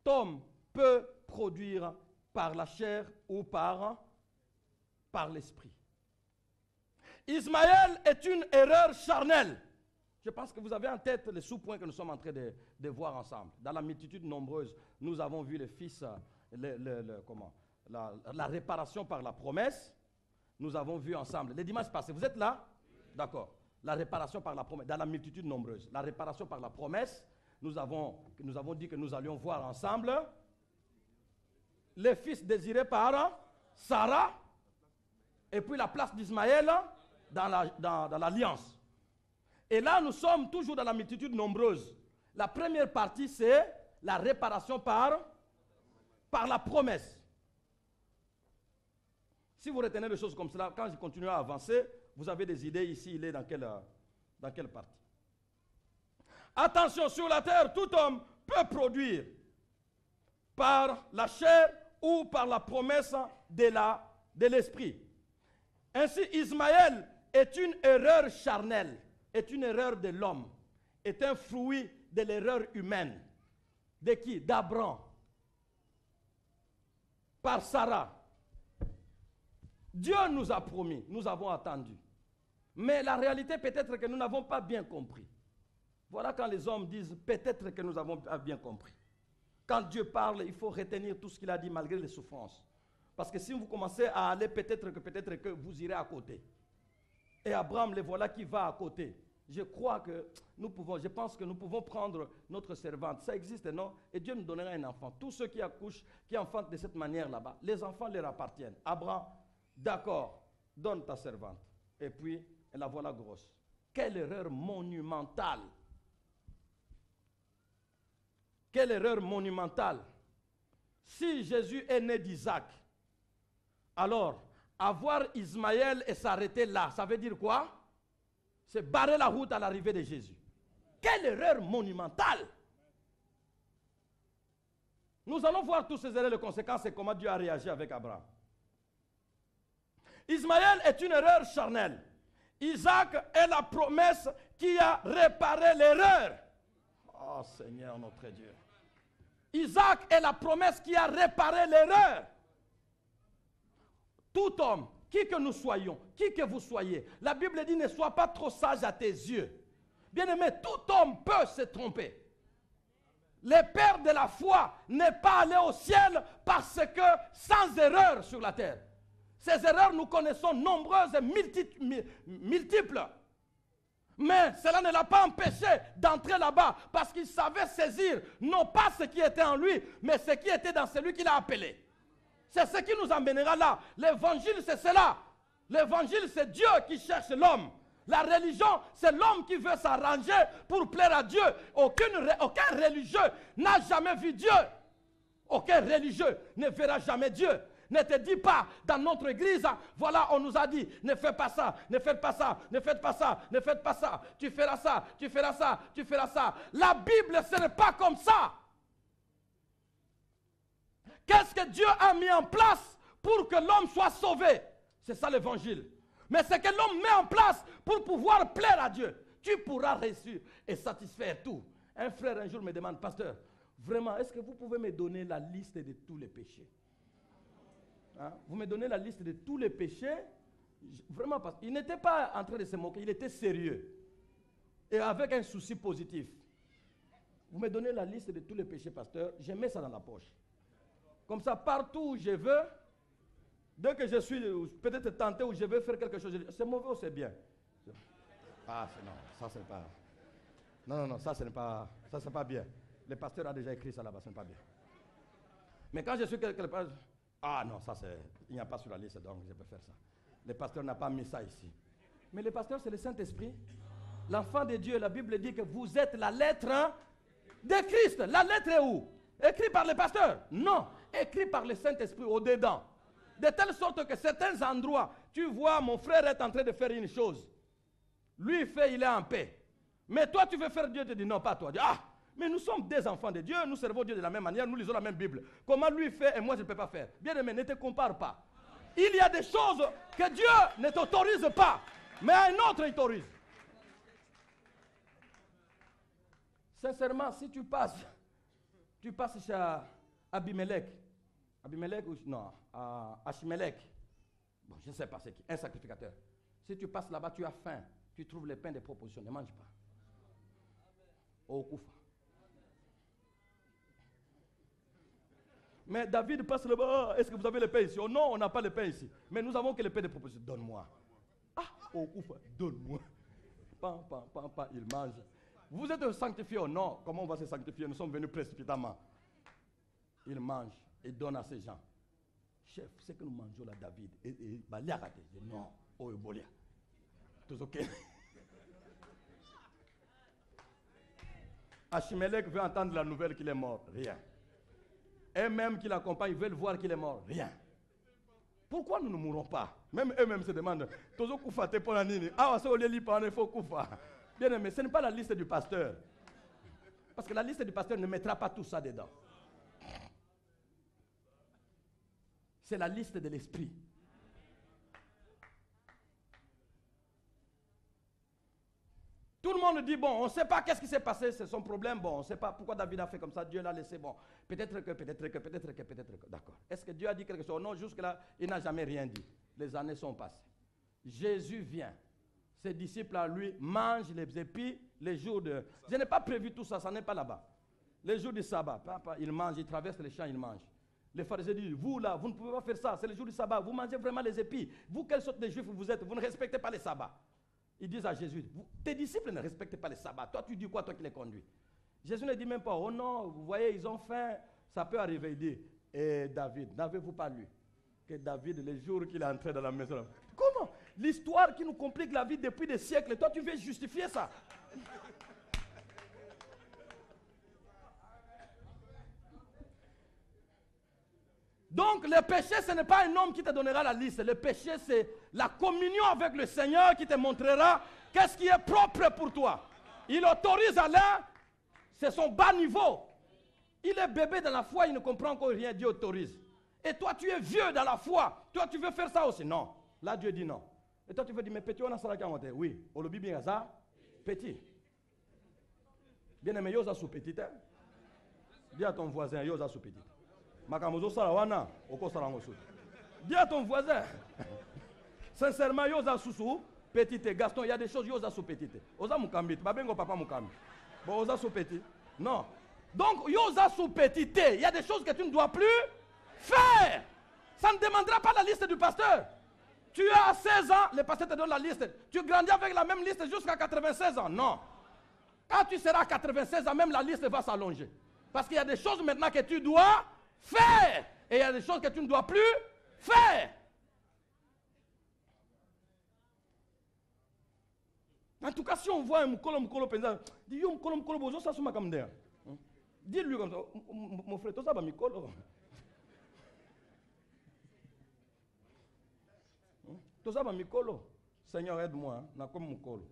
homme peut produire par la chair ou par l'esprit. Ismaël est une erreur charnelle. Je pense que vous avez en tête les sous-points que nous sommes en train de voir ensemble. Dans la multitude nombreuse, nous avons vu le fils, la réparation par la promesse. Nous avons vu ensemble. Les dimanches passés, vous êtes là? D'accord. La réparation par la promesse, dans la multitude nombreuse. La réparation par la promesse, nous avons dit que nous allions voir ensemble les fils désirés par Sarah, et puis la place d'Ismaël dans l'alliance. Et là, nous sommes toujours dans la multitude nombreuse. La première partie, c'est la réparation par la promesse. Si vous retenez des choses comme cela, quand je continue à avancer, vous avez des idées ici, il est dans quelle partie. Attention, sur la terre, tout homme peut produire par la chair ou par la promesse de l'esprit. Ainsi, Ismaël est une erreur charnelle, est une erreur de l'homme, est un fruit de l'erreur humaine. De qui? D'Abraham. Par Sarah. Dieu nous a promis, nous avons attendu. Mais la réalité, peut-être que nous n'avons pas bien compris. Voilà quand les hommes disent, peut-être que nous avons pas bien compris. Quand Dieu parle, il faut retenir tout ce qu'il a dit malgré les souffrances. Parce que si vous commencez à aller, peut-être que vous irez à côté. Et Abraham, le voilà qui va à côté. Je pense que nous pouvons prendre notre servante. Ça existe, non? Et Dieu nous donnera un enfant. Tous ceux qui accouchent, qui enfantent de cette manière là-bas, les enfants leur appartiennent. Abraham, d'accord, donne ta servante. Et puis, la voilà grosse. Quelle erreur monumentale. Quelle erreur monumentale. Si Jésus est né d'Isaac, alors, avoir Ismaël et s'arrêter là, ça veut dire quoi? C'est barrer la route à l'arrivée de Jésus. Quelle erreur monumentale! Nous allons voir tous ces erreurs, les conséquences et comment Dieu a réagi avec Abraham. Ismaël est une erreur charnelle. Isaac est la promesse qui a réparé l'erreur. Oh Seigneur notre Dieu. Isaac est la promesse qui a réparé l'erreur. Tout homme, qui que nous soyons, qui que vous soyez, la Bible dit ne sois pas trop sage à tes yeux. Bien-aimé, tout homme peut se tromper. Le père de la foi n'est pas allé au ciel parce que sans erreur sur la terre. Ces erreurs, nous connaissons nombreuses et multiples. Mais cela ne l'a pas empêché d'entrer là-bas parce qu'il savait saisir non pas ce qui était en lui, mais ce qui était dans celui qui l'a appelé. C'est ce qui nous emmènera là. L'évangile, c'est cela. L'évangile, c'est Dieu qui cherche l'homme. La religion, c'est l'homme qui veut s'arranger pour plaire à Dieu. Aucun religieux n'a jamais vu Dieu. Aucun religieux ne verra jamais Dieu. Ne te dis pas, dans notre église, voilà, on nous a dit, ne faites pas ça, ne faites pas ça, ne faites pas ça, ne faites pas ça, tu feras ça, tu feras ça, tu feras ça. La Bible, ce n'est pas comme ça. Qu'est-ce que Dieu a mis en place pour que l'homme soit sauvé? C'est ça l'évangile. Mais c'est que l'homme met en place pour pouvoir plaire à Dieu. Tu pourras réussir et satisfaire tout. Un frère un jour me demande, pasteur, vraiment, est-ce que vous pouvez me donner la liste de tous les péchés? Hein? Vous me donnez la liste de tous les péchés. Vraiment, parce qu'il n'était pas en train de se moquer, il était sérieux. Et avec un souci positif. Vous me donnez la liste de tous les péchés, pasteur, je mets ça dans la poche. Comme ça, partout où je veux, dès que je suis peut-être tenté ou je veux faire quelque chose, c'est mauvais ou c'est bien? Ah, non, ça c'est pas... Non, ça c'est pas bien. Le pasteur a déjà écrit ça là-bas, ce n'est pas bien. Mais quand je suis quelque part, ah non, ça c'est... Il n'y a pas sur la liste, donc je peux faire ça. Le pasteur n'a pas mis ça ici. Mais le pasteur, c'est le Saint-Esprit. L'enfant de Dieu, la Bible dit que vous êtes la lettre de Christ. La lettre est où? Écrit par le pasteur? Non, écrit par le Saint-Esprit au-dedans. De telle sorte que certains endroits, tu vois, mon frère est en train de faire une chose. Lui, il fait, il est en paix. Mais toi, tu veux faire Dieu, te dit non, pas toi. Ah, mais nous sommes des enfants de Dieu, nous servons Dieu de la même manière, nous lisons la même Bible. Comment lui fait et moi je ne peux pas faire? Bien aimé, ne te compare pas. Il y a des choses que Dieu ne t'autorise pas, mais un autre il t'autorise. Sincèrement, si tu passes chez Abimelech, ou non, Achimelech, bon, je ne sais pas c'est qui, un sacrificateur. Si tu passes là-bas, tu as faim, tu trouves le pain des propositions, ne mange pas. Au Koufa. Mais David passe là-bas, est-ce que vous avez le pain ici? Oh non, on n'a pas le pain ici. Mais nous avons que le pain des propositions. Donne-moi. Ah, au Koufa, donne-moi. Pam, il mange. Vous êtes sanctifiés ou non? Comment on va se sanctifier? Nous sommes venus précipitamment. Il mange et donne à ces gens. Chef, c'est que nous mangeons là, David. Et non, oh, Bolia. Tout ok. Achimelech veut entendre la nouvelle qu'il est mort. Rien. Et même qui l'accompagnent veulent voir qu'il est mort. Rien. Pourquoi nous ne mourrons pas? Même eux-mêmes se demandent. Tozo Koufa te pour la nini. Ah, ça, on lit pas, il faut Koufa. Bien aimé, ce n'est pas la liste du pasteur. Parce que la liste du pasteur ne mettra pas tout ça dedans. C'est la liste de l'esprit. Tout le monde dit, bon, on ne sait pas qu'est-ce qui s'est passé, c'est son problème, bon, on ne sait pas pourquoi David a fait comme ça, Dieu l'a laissé, bon, peut-être que, d'accord. Est-ce que Dieu a dit quelque chose? Non, jusque-là, il n'a jamais rien dit. Les années sont passées. Jésus vient. Ses disciples à lui mangent les épis les jours de... Je n'ai pas prévu tout ça, ça n'est pas là-bas. Les jours du sabbat, papa, ils mangent, ils traversent les champs, ils mangent. Les pharisiens disent, vous là, vous ne pouvez pas faire ça, c'est le jour du sabbat, vous mangez vraiment les épis. Vous, quelle sorte de juifs vous êtes? Vous ne respectez pas les sabbats. Ils disent à Jésus, tes disciples ne respectent pas les sabbats. Toi, tu dis quoi, toi qui les conduis? Jésus ne dit même pas, oh non, vous voyez, ils ont faim. Ça peut arriver. Il dit, et David, n'avez-vous pas lu que David, le jour qu'il est entré dans la maison, comment? L'histoire qui nous complique la vie depuis des siècles, toi, tu veux justifier ça? Donc, le péché, ce n'est pas un homme qui te donnera la liste. Le péché, c'est la communion avec le Seigneur qui te montrera qu'est-ce qui est propre pour toi. Il autorise Alain, c'est son bas niveau. Il est bébé dans la foi, il ne comprend encore rien, Dieu autorise. Et toi, tu es vieux dans la foi. Toi, tu veux faire ça aussi? Non. Là, Dieu dit non. Et toi, tu veux dire, mais petit, on a ça là. Oui. On le dit bien ça. Petit. Bien-aimé, yoza sous petit. Dis à ton voisin, yoza sous petit. Makamozo salawana, oko salangosu. Dis à ton voisin. Sincèrement, yoza sous petit. Gaston, il y a des choses yoza sous petit. Oza mukambit, babengo papa mukambi. Bon, oza sous petit. Non. Donc, yoza sous petit. Il y a des choses que tu ne dois plus faire. Ça ne demandera pas la liste du pasteur. Tu as 16 ans, le pasteur te donne la liste. Tu grandis avec la même liste jusqu'à 96 ans. Non. Quand tu seras à 96 ans, même la liste va s'allonger. Parce qu'il y a des choses maintenant que tu dois faire. Et il y a des choses que tu ne dois plus faire. En tout cas, si on voit un mukolo pensant, dis yo mukolo bozo ça suma comme dis-lui comme ça, mon frère, tout ça va mukolo. Tout ça va mukolo. Seigneur, aide-moi, na comme mukolo.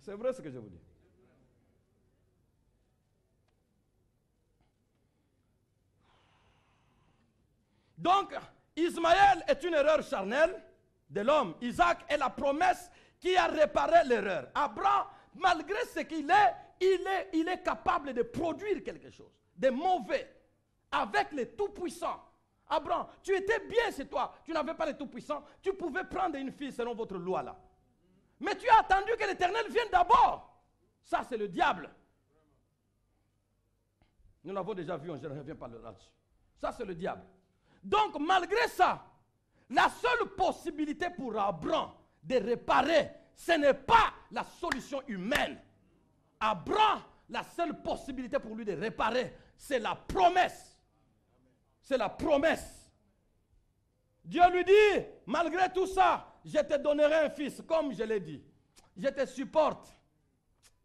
C'est vrai ce que je vous dis. Donc, Ismaël est une erreur charnelle de l'homme. Isaac est la promesse qui a réparé l'erreur. Abraham, malgré ce qu'il est, il est capable de produire quelque chose de mauvais avec le Tout-Puissant. Abraham, tu étais bien chez toi, tu n'avais pas le Tout-Puissant, tu pouvais prendre une fille selon votre loi là. Mais tu as attendu que l'Éternel vienne d'abord. Ça, c'est le diable. Nous l'avons déjà vu, je ne reviens pas là-dessus. Ça, c'est le diable. Donc, malgré ça, la seule possibilité pour Abraham de réparer, ce n'est pas la solution humaine. Abraham, la seule possibilité pour lui de réparer, c'est la promesse. C'est la promesse. Dieu lui dit, malgré tout ça, je te donnerai un fils, comme je l'ai dit. Je te supporte.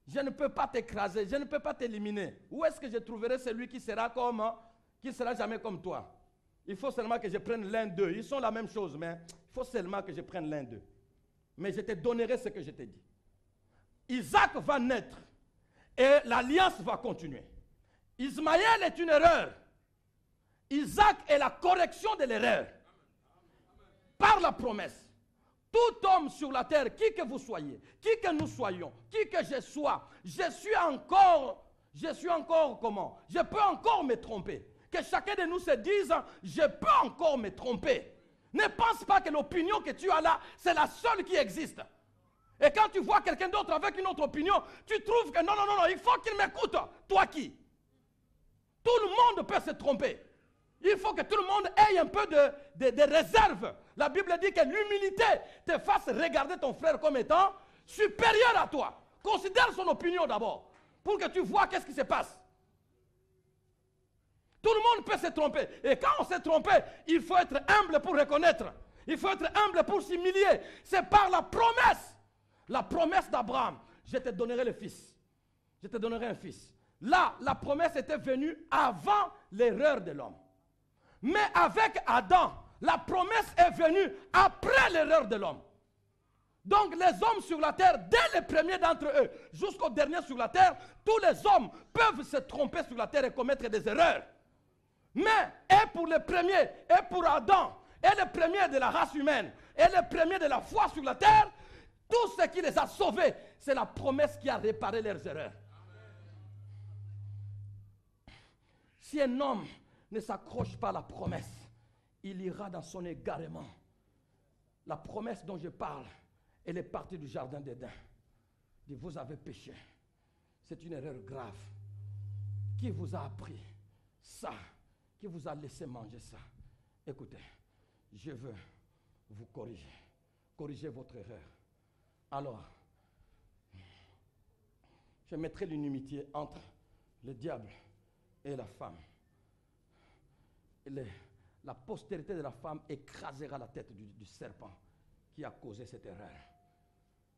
Je ne peux pas t'écraser, je ne peux pas t'éliminer. Où est-ce que je trouverai celui qui sera jamais comme toi? Il faut seulement que je prenne l'un d'eux. Ils sont la même chose, mais il faut seulement que je prenne l'un d'eux. Mais je te donnerai ce que je t'ai dit. Isaac va naître et l'alliance va continuer. Ismaël est une erreur. Isaac est la correction de l'erreur. Par la promesse. Tout homme sur la terre, qui que vous soyez, qui que nous soyons, qui que je sois, je suis encore comment? Je peux encore me tromper. Que chacun de nous se dise, je peux encore me tromper. Ne pense pas que l'opinion que tu as là, c'est la seule qui existe. Et quand tu vois quelqu'un d'autre avec une autre opinion, tu trouves que non, il faut qu'il m'écoute. Toi qui? Tout le monde peut se tromper. Il faut que tout le monde ait un peu de réserve. La Bible dit que l'humilité te fasse regarder ton frère comme étant supérieur à toi. Considère son opinion d'abord, pour que tu vois qu'est-ce qui se passe. Tout le monde peut se tromper. Et quand on s'est trompé, il faut être humble pour reconnaître. Il faut être humble pour s'humilier. C'est par la promesse. La promesse d'Abraham. Je te donnerai le fils. Je te donnerai un fils. Là, la promesse était venue avant l'erreur de l'homme. Mais avec Adam, la promesse est venue après l'erreur de l'homme. Donc les hommes sur la terre, dès les premiers d'entre eux, jusqu'au dernier sur la terre, tous les hommes peuvent se tromper sur la terre et commettre des erreurs. Mais, et pour les premiers, et pour Adam, et les premiers de la race humaine, et les premiers de la foi sur la terre, tout ce qui les a sauvés, c'est la promesse qui a réparé leurs erreurs. Si un homme ne s'accroche pas à la promesse, il ira dans son égarement. La promesse dont je parle, elle est partie du jardin d'Éden. Dit, vous avez péché. C'est une erreur grave. Qui vous a appris ça? Qui vous a laissé manger ça? Écoutez, je veux vous corriger. Corrigez votre erreur. Alors, je mettrai l'inimitié entre le diable et la femme. La postérité de la femme écrasera la tête du serpent qui a causé cette erreur.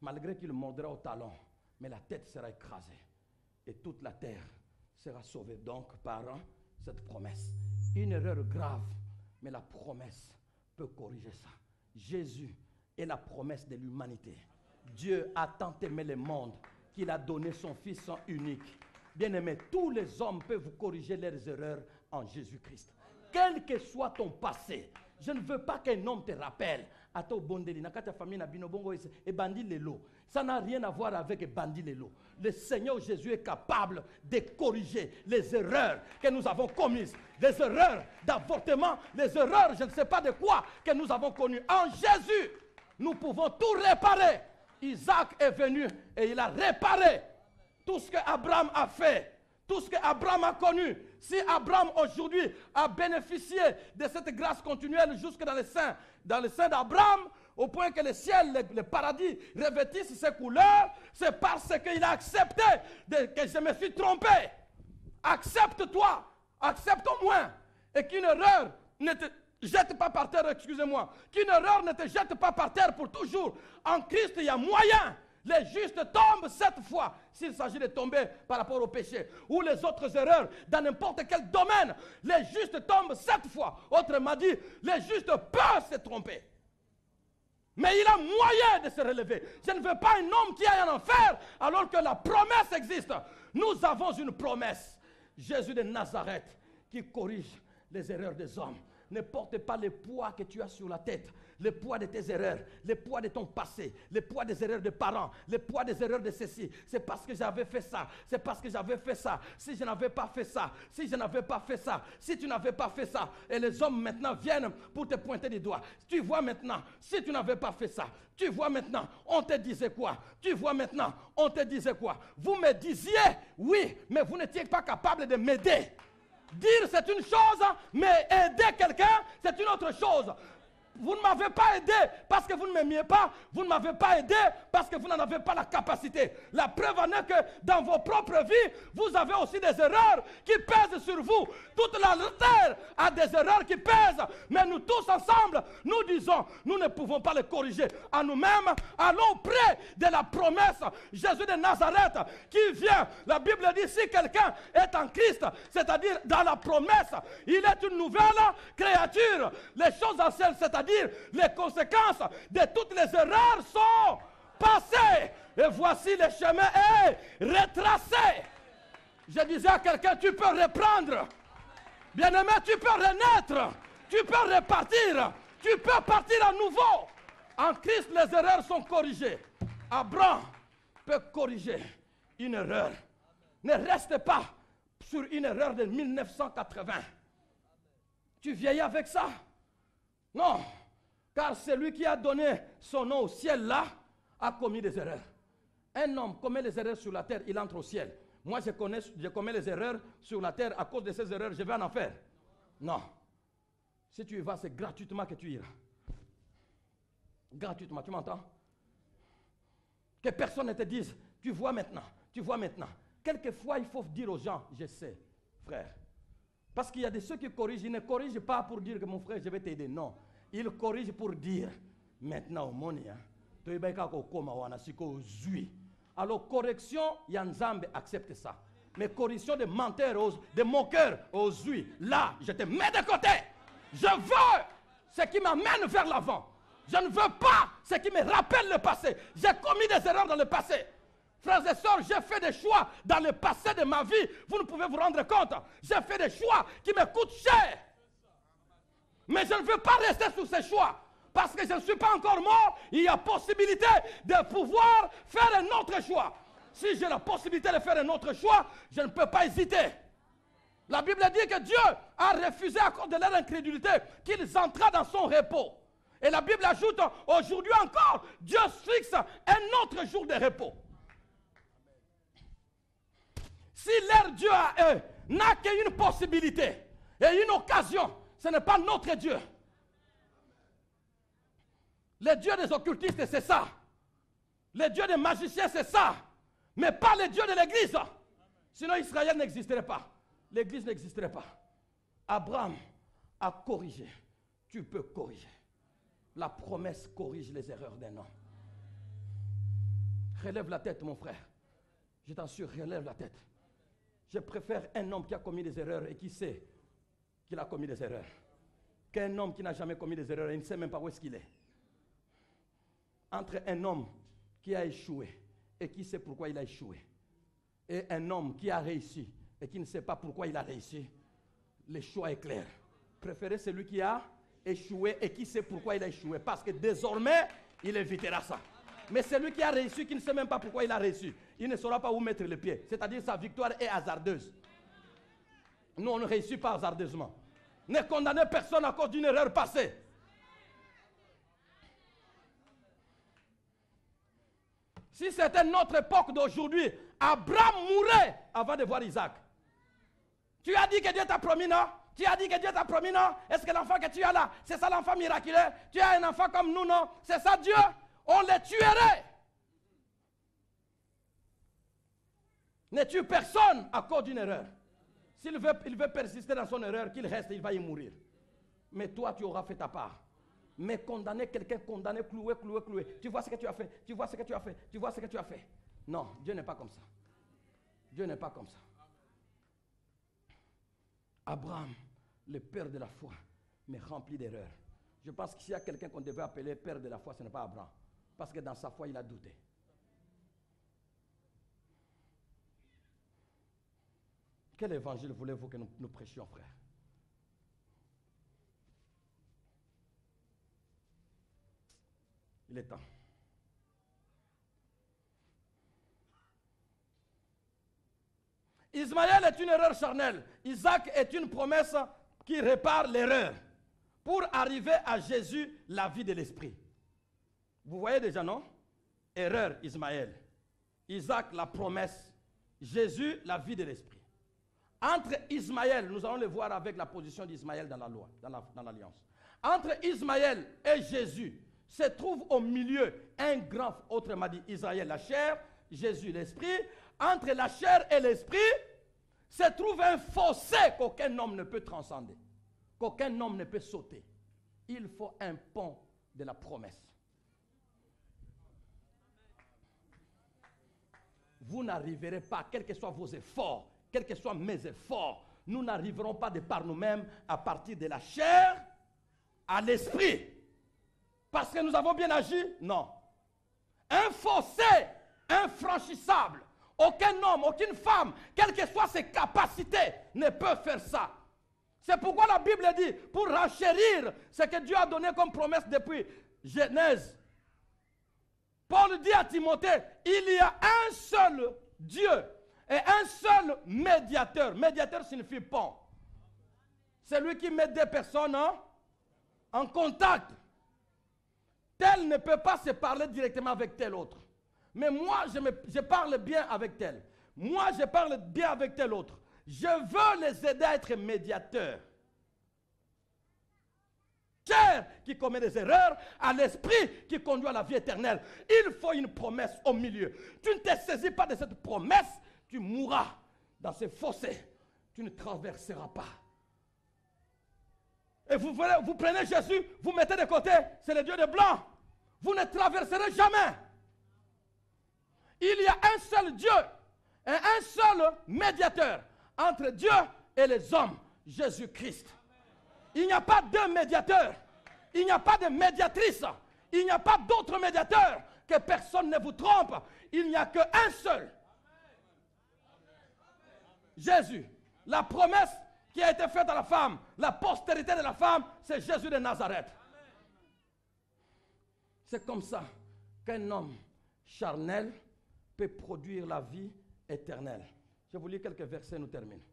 Malgré qu'il mordra au talon, mais la tête sera écrasée. Et toute la terre sera sauvée donc par cette promesse. Une erreur grave, mais la promesse peut corriger ça. Jésus est la promesse de l'humanité. Dieu a tant aimé le monde qu'il a donné son Fils unique. Bien-aimé, tous les hommes peuvent corriger leurs erreurs en Jésus-Christ. Quel que soit ton passé, je ne veux pas qu'un homme te rappelle Ato bondeli, nakata famille na bino bongo et bandi lelo. Ça n'a rien à voir avec bandi lelo. Le Seigneur Jésus est capable de corriger les erreurs que nous avons commises. Les erreurs d'avortement, les erreurs, je ne sais pas de quoi, que nous avons connues. En Jésus, nous pouvons tout réparer. Isaac est venu et il a réparé tout ce qu'Abraham a fait. Tout ce qu'Abraham a connu. Si Abraham aujourd'hui a bénéficié de cette grâce continuelle jusque dans le sein d'Abraham, au point que le ciel, le paradis revêtissent ses couleurs, c'est parce qu'il a accepté que je me suis trompé. Accepte-toi, accepte au moins. Et qu'une erreur ne te jette pas par terre, excusez-moi. Qu'une erreur ne te jette pas par terre pour toujours. En Christ, il y a moyen. Les justes tombent 7 fois s'il s'agit de tomber par rapport au péché. Ou les autres erreurs dans n'importe quel domaine. Les justes tombent 7 fois. Autrement dit, les justes peuvent se tromper. Mais il a moyen de se relever. Je ne veux pas un homme qui aille en enfer alors que la promesse existe. Nous avons une promesse. Jésus de Nazareth qui corrige les erreurs des hommes. Ne porte pas le poids que tu as sur la tête, le poids de tes erreurs, le poids de ton passé, le poids des erreurs de parents, le poids des erreurs de ceci. C'est parce que j'avais fait ça, c'est parce que j'avais fait ça. Si je n'avais pas fait ça, si je n'avais pas fait ça, si tu n'avais pas fait ça. Et les hommes maintenant viennent pour te pointer du doigt. Tu vois maintenant, si tu n'avais pas fait ça, tu vois maintenant, on te disait quoi? Tu vois maintenant, on te disait quoi? Vous me disiez, oui, mais vous n'étiez pas capable de m'aider. Dire c'est une chose, mais aider quelqu'un, c'est une autre chose. Vous ne m'avez pas aidé parce que vous ne m'aimiez pas. Vous ne m'avez pas aidé parce que vous n'en avez pas la capacité. La preuve en est que dans vos propres vies, vous avez aussi des erreurs qui pèsent sur vous. Toute la terre a des erreurs qui pèsent. Mais nous tous ensemble, nous disons, nous ne pouvons pas les corriger à nous-mêmes. Allons auprès de la promesse. Jésus de Nazareth qui vient. La Bible dit, si quelqu'un est en Christ, c'est-à-dire dans la promesse, il est une nouvelle créature. Les choses anciennes, c'est-à-dire les conséquences de toutes les erreurs sont passées. Et voici le chemin est retracé. Je disais à quelqu'un, tu peux reprendre. Bien-aimé, tu peux renaître. Tu peux repartir. Tu peux partir à nouveau. En Christ, les erreurs sont corrigées. Abraham peut corriger une erreur. Ne reste pas sur une erreur de 1980. Tu vieillis avec ça? Non, car celui qui a donné son nom au ciel là a commis des erreurs. Un homme commet les erreurs sur la terre, il entre au ciel. Moi, je commets les erreurs sur la terre, à cause de ces erreurs, je vais en enfer. Non. Si tu y vas, c'est gratuitement que tu iras. Gratuitement, tu m'entends? Que personne ne te dise, tu vois maintenant, tu vois maintenant. Quelquefois, il faut dire aux gens, je sais, frère. Parce qu'il y a des ceux qui corrigent, ils ne corrigent pas pour dire que mon frère, je vais t'aider. Non. Ils corrigent pour dire, maintenant, au monde, tu es alors, correction, Yanzambe accepte ça. Mais correction de menteurs, de moqueurs aux huiles, là, je te mets de côté. Je veux ce qui m'amène vers l'avant. Je ne veux pas ce qui me rappelle le passé. J'ai commis des erreurs dans le passé. Frères et sœurs, j'ai fait des choix dans le passé de ma vie. Vous ne pouvez vous rendre compte. J'ai fait des choix qui me coûtent cher. Mais je ne veux pas rester sur ces choix. Parce que je ne suis pas encore mort, il y a possibilité de pouvoir faire un autre choix. Si j'ai la possibilité de faire un autre choix, je ne peux pas hésiter. La Bible dit que Dieu a refusé à cause de leur incrédulité qu'ils entraient dans son repos. Et la Bible ajoute, aujourd'hui encore, Dieu fixe un autre jour de repos. Si leur Dieu à eux n'a qu'une possibilité et une occasion, ce n'est pas notre Dieu. Le Dieu des occultistes, c'est ça. Le Dieu des magiciens, c'est ça. Mais pas le Dieu de l'Église. Sinon, Israël n'existerait pas. L'Église n'existerait pas. Abraham a corrigé. Tu peux corriger. La promesse corrige les erreurs d'un homme. Relève la tête, mon frère. Je t'assure, relève la tête. Je préfère un homme qui a commis des erreurs et qui sait qu'il a commis des erreurs qu'un homme qui n'a jamais commis des erreurs et ne sait même pas où est-ce qu'il est. Entre un homme qui a échoué et qui sait pourquoi il a échoué et un homme qui a réussi et qui ne sait pas pourquoi il a réussi, le choix est clair. Préférez celui qui a échoué et qui sait pourquoi il a échoué. Parce que désormais, il évitera ça. Mais celui qui a réussi, qui ne sait même pas pourquoi il a réussi, il ne saura pas où mettre le pied. C'est-à-dire sa victoire est hasardeuse. Nous, on ne réussit pas hasardeusement. Ne condamnez personne à cause d'une erreur passée. Si c'était notre époque d'aujourd'hui, Abraham mourrait avant de voir Isaac. Tu as dit que Dieu t'a promis, non? Tu as dit que Dieu t'a promis, non? Est-ce que l'enfant que tu as là, c'est ça l'enfant miraculeux? Tu as un enfant comme nous, non? C'est ça Dieu? On les tuerait. Ne tue personne à cause d'une erreur. S'il veut persister dans son erreur, qu'il reste, il va y mourir. Mais toi, tu auras fait ta part. Mais condamner quelqu'un, condamner, clouer. Tu vois ce que tu as fait, tu vois ce que tu as fait, tu vois ce que tu as fait. Non, Dieu n'est pas comme ça. Dieu n'est pas comme ça. Abraham, le père de la foi, mais rempli d'erreurs. Je pense que s'il y a quelqu'un qu'on devait appeler père de la foi, ce n'est pas Abraham. Parce que dans sa foi, il a douté. Quel évangile voulez-vous que nous prêchions, frère? Il est temps. Ismaël est une erreur charnelle. Isaac est une promesse qui répare l'erreur. Pour arriver à Jésus, la vie de l'esprit. Vous voyez déjà, non? Erreur, Ismaël. Isaac, la promesse. Jésus, la vie de l'esprit. Entre Ismaël, nous allons le voir avec la position d'Ismaël dans la loi, dans l'alliance. Entre Ismaël et Jésus, se trouve au milieu un grand, autrement dit Israël, la chair, Jésus, l'esprit. Entre la chair et l'esprit, se trouve un fossé qu'aucun homme ne peut transcender, qu'aucun homme ne peut sauter. Il faut un pont de la promesse. Vous n'arriverez pas, quels que soient vos efforts, quels que soient mes efforts, nous n'arriverons pas de par nous-mêmes à partir de la chair à l'esprit. Parce que nous avons bien agi? Non. Un fossé infranchissable. Aucun homme, aucune femme, quelles que soient ses capacités, ne peut faire ça. C'est pourquoi la Bible dit, pour renchérir ce que Dieu a donné comme promesse depuis Genèse. Paul dit à Timothée, il y a un seul Dieu et un seul médiateur. Médiateur signifie pont. C'est lui qui met deux personnes en contact. Tel ne peut pas se parler directement avec tel autre. Mais moi, je parle bien avec tel. Moi, je parle bien avec tel autre. Je veux les aider à être médiateurs. Chair qui commet des erreurs, à l'esprit qui conduit à la vie éternelle. Il faut une promesse au milieu. Tu ne te saisis pas de cette promesse, tu mourras dans ce fossé. Tu ne traverseras pas. Et vous prenez Jésus, vous mettez de côté, c'est le Dieu de blanc. Vous ne traverserez jamais. Il y a un seul Dieu et un seul médiateur entre Dieu et les hommes, Jésus-Christ. Il n'y a pas deux médiateurs. Il n'y a pas de médiatrice. Il n'y a pas d'autre médiateur. Que personne ne vous trompe. Il n'y a qu'un seul. Jésus. La promesse qui a été faite à la femme, la postérité de la femme, c'est Jésus de Nazareth. C'est comme ça qu'un homme charnel peut produire la vie éternelle. Je vous lis quelques versets, nous terminons.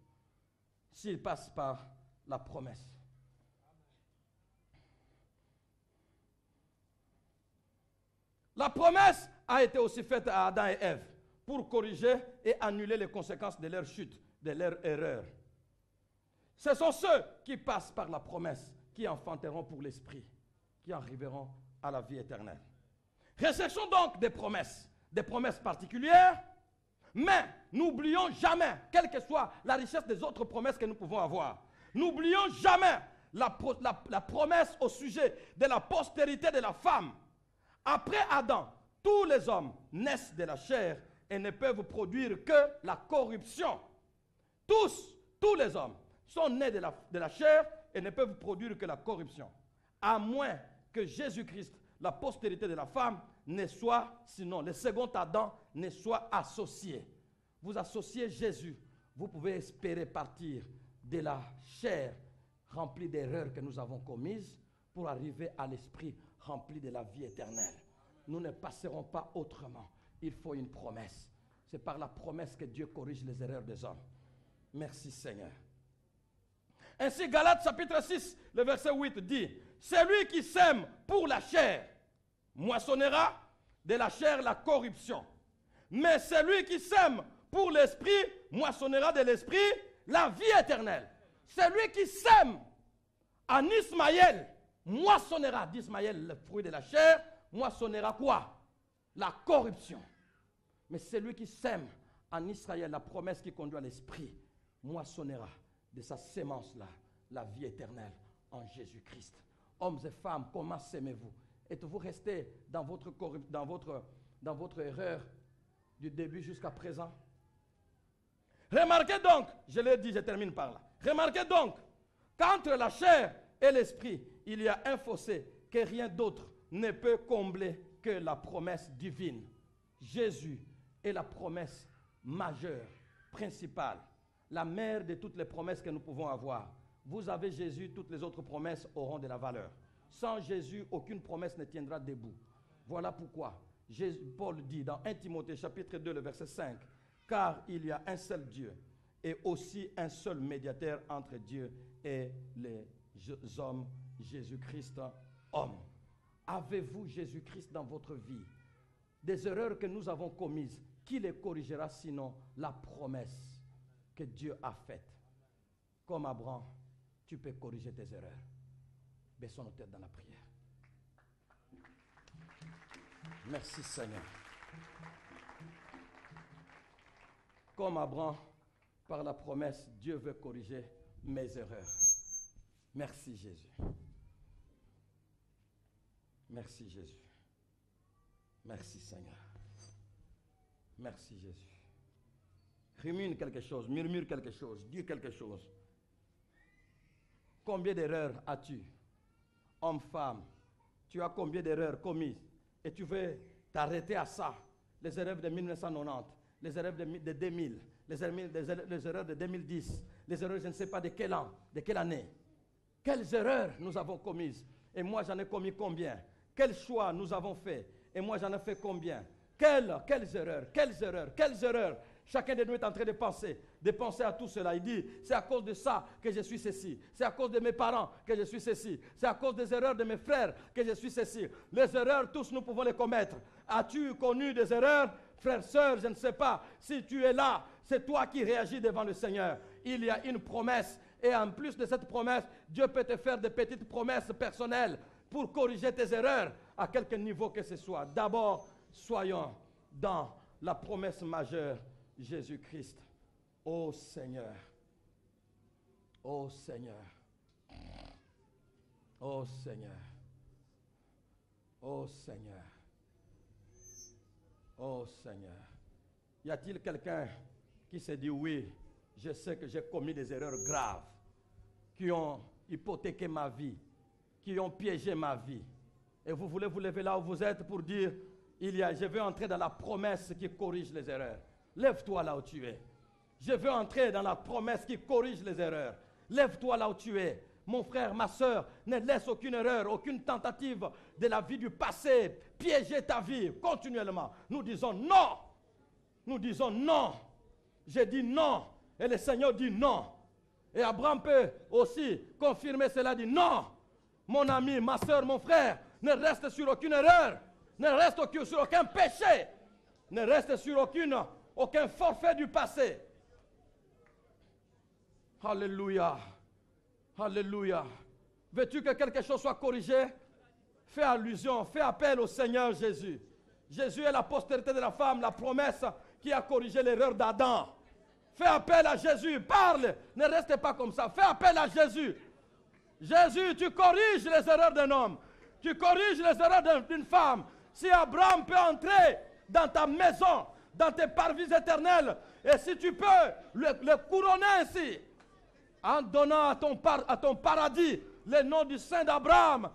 S'il passe par la promesse. La promesse a été aussi faite à Adam et Ève pour corriger et annuler les conséquences de leur chute, de leur erreur. Ce sont ceux qui passent par la promesse qui enfanteront pour l'esprit, qui arriveront à la vie éternelle. Recherchons donc des promesses particulières, mais n'oublions jamais, quelle que soit la richesse des autres promesses que nous pouvons avoir, n'oublions jamais la promesse au sujet de la postérité de la femme. Après Adam, tous les hommes naissent de la chair et ne peuvent produire que la corruption. Tous les hommes sont nés de la chair et ne peuvent produire que la corruption. À moins que Jésus-Christ, la postérité de la femme, ne soit, sinon le second Adam, ne soit associé. Vous associez Jésus, vous pouvez espérer partir de la chair remplie d'erreurs que nous avons commises pour arriver à l'esprit rempli de la vie éternelle. Nous ne passerons pas autrement. Il faut une promesse. C'est par la promesse que Dieu corrige les erreurs des hommes. Merci Seigneur. Ainsi, Galates chapitre 6, le verset 8 dit, « Celui qui sème pour la chair moissonnera de la chair la corruption. Mais celui qui sème pour l'esprit moissonnera de l'esprit la vie éternelle. » Celui qui sème en Ismaël moissonnera d'Ismaël le fruit de la chair, moissonnera quoi? La corruption. Mais celui qui sème en Israël la promesse qui conduit à l'esprit, moissonnera de sa sémence-là la vie éternelle en Jésus-Christ. Hommes et femmes, comment s'aimez-vous? Êtes-vous restés dans votre erreur du début jusqu'à présent? Remarquez donc, je l'ai dit, je termine par là. Remarquez donc qu'entre la chair et l'esprit, il y a un fossé que rien d'autre ne peut combler que la promesse divine. Jésus est la promesse majeure, principale, la mère de toutes les promesses que nous pouvons avoir. Vous avez Jésus, toutes les autres promesses auront de la valeur. Sans Jésus, aucune promesse ne tiendra debout. Voilà pourquoi Paul dit dans 1 Timothée chapitre 2, le verset 5, « Car il y a un seul Dieu et aussi un seul médiateur entre Dieu et les hommes, Jésus-Christ, homme. » Avez-vous Jésus-Christ dans votre vie? Des erreurs que nous avons commises, qui les corrigera sinon la promesse que Dieu a faite? Comme Abraham, tu peux corriger tes erreurs. Baissons nos têtes dans la prière. Merci Seigneur. Comme Abraham, par la promesse, Dieu veut corriger mes erreurs. Merci Jésus. Merci Jésus. Merci Seigneur. Merci Jésus. Rumine quelque chose, murmure quelque chose, dis quelque chose. Combien d'erreurs as-tu? Homme, femme, tu as combien d'erreurs commises? Et tu veux t'arrêter à ça? Les erreurs de 1990, les erreurs de 2000, les erreurs de 2010, les erreurs je ne sais pas de quel an, de quelle année. Quelles erreurs nous avons commises? Et moi j'en ai commis combien? Quels choix nous avons fait? Et moi j'en ai fait combien? Quelles erreurs? Chacun de nous est en train de penser à tout cela. Il dit, c'est à cause de ça que je suis ceci. C'est à cause de mes parents que je suis ceci. C'est à cause des erreurs de mes frères que je suis ceci. Les erreurs, tous nous pouvons les commettre. As-tu connu des erreurs? Frères, sœurs, je ne sais pas. Si tu es là, c'est toi qui réagis devant le Seigneur. Il y a une promesse. Et en plus de cette promesse, Dieu peut te faire des petites promesses personnelles pour corriger tes erreurs à quelque niveau que ce soit. D'abord, soyons dans la promesse majeure, Jésus-Christ. Ô Seigneur, ô Seigneur, ô Seigneur, ô Seigneur, ô Seigneur. Y a-t-il quelqu'un qui se dit, oui, je sais que j'ai commis des erreurs graves, qui ont hypothéqué ma vie, qui ont piégé ma vie. Et vous voulez vous lever là où vous êtes pour dire, je veux entrer dans la promesse qui corrige les erreurs. Lève-toi là où tu es. Je veux entrer dans la promesse qui corrige les erreurs. Lève-toi là où tu es. Mon frère, ma soeur, ne laisse aucune erreur, aucune tentative de la vie du passé piéger ta vie continuellement. Nous disons non. Nous disons non. J'ai dit non. Et le Seigneur dit non. Et Abraham peut aussi confirmer cela, dit non. Mon ami, ma soeur, mon frère, ne reste sur aucune erreur. Ne reste sur aucun péché. Ne reste sur aucun forfait du passé. Alléluia. Alléluia. Veux-tu que quelque chose soit corrigé? Fais allusion, fais appel au Seigneur Jésus. Jésus est la postérité de la femme, la promesse qui a corrigé l'erreur d'Adam. Fais appel à Jésus, parle, ne reste pas comme ça. Fais appel à Jésus. Jésus, tu corriges les erreurs d'un homme. Tu corriges les erreurs d'une femme. Si Abraham peut entrer dans ta maison, dans tes parvis éternels, et si tu peux le couronner ainsi, en donnant à ton paradis le nom du Saint d'Abraham,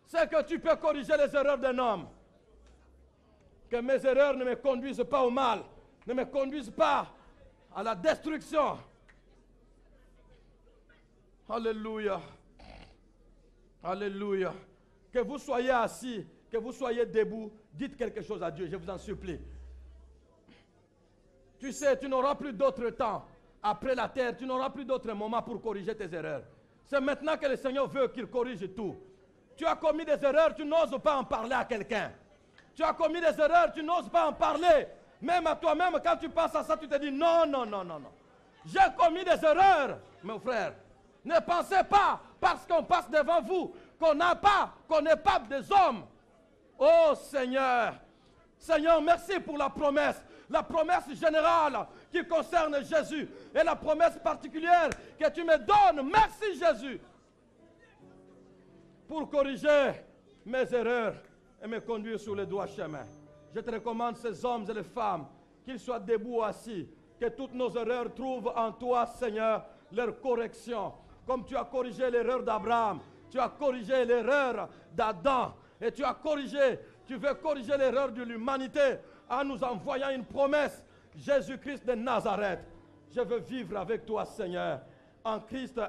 c'est que tu peux corriger les erreurs d'un homme. Que mes erreurs ne me conduisent pas au mal, ne me conduisent pas à la destruction. Alléluia. Alléluia. Que vous soyez assis, que vous soyez debout, dites quelque chose à Dieu, je vous en supplie. Tu sais, tu n'auras plus d'autre temps. Après la terre, tu n'auras plus d'autre moment pour corriger tes erreurs. C'est maintenant que le Seigneur veut qu'il corrige tout. Tu as commis des erreurs, tu n'oses pas en parler à quelqu'un. Tu as commis des erreurs, tu n'oses pas en parler. Même à toi-même, quand tu penses à ça, tu te dis non, non, non, non, non. J'ai commis des erreurs, mon frère. Ne pensez pas, parce qu'on passe devant vous, qu'on n'est pas des hommes. Oh Seigneur, Seigneur, merci pour la promesse générale qui concerne Jésus et la promesse particulière que tu me donnes. Merci Jésus pour corriger mes erreurs et me conduire sur le droit chemin. Je te recommande ces hommes et les femmes, qu'ils soient debout ou assis, que toutes nos erreurs trouvent en toi, Seigneur, leur correction. Comme tu as corrigé l'erreur d'Abraham, tu as corrigé l'erreur d'Adam, et tu veux corriger l'erreur de l'humanité en nous envoyant une promesse, Jésus-Christ de Nazareth. Je veux vivre avec toi, Seigneur, en Christ.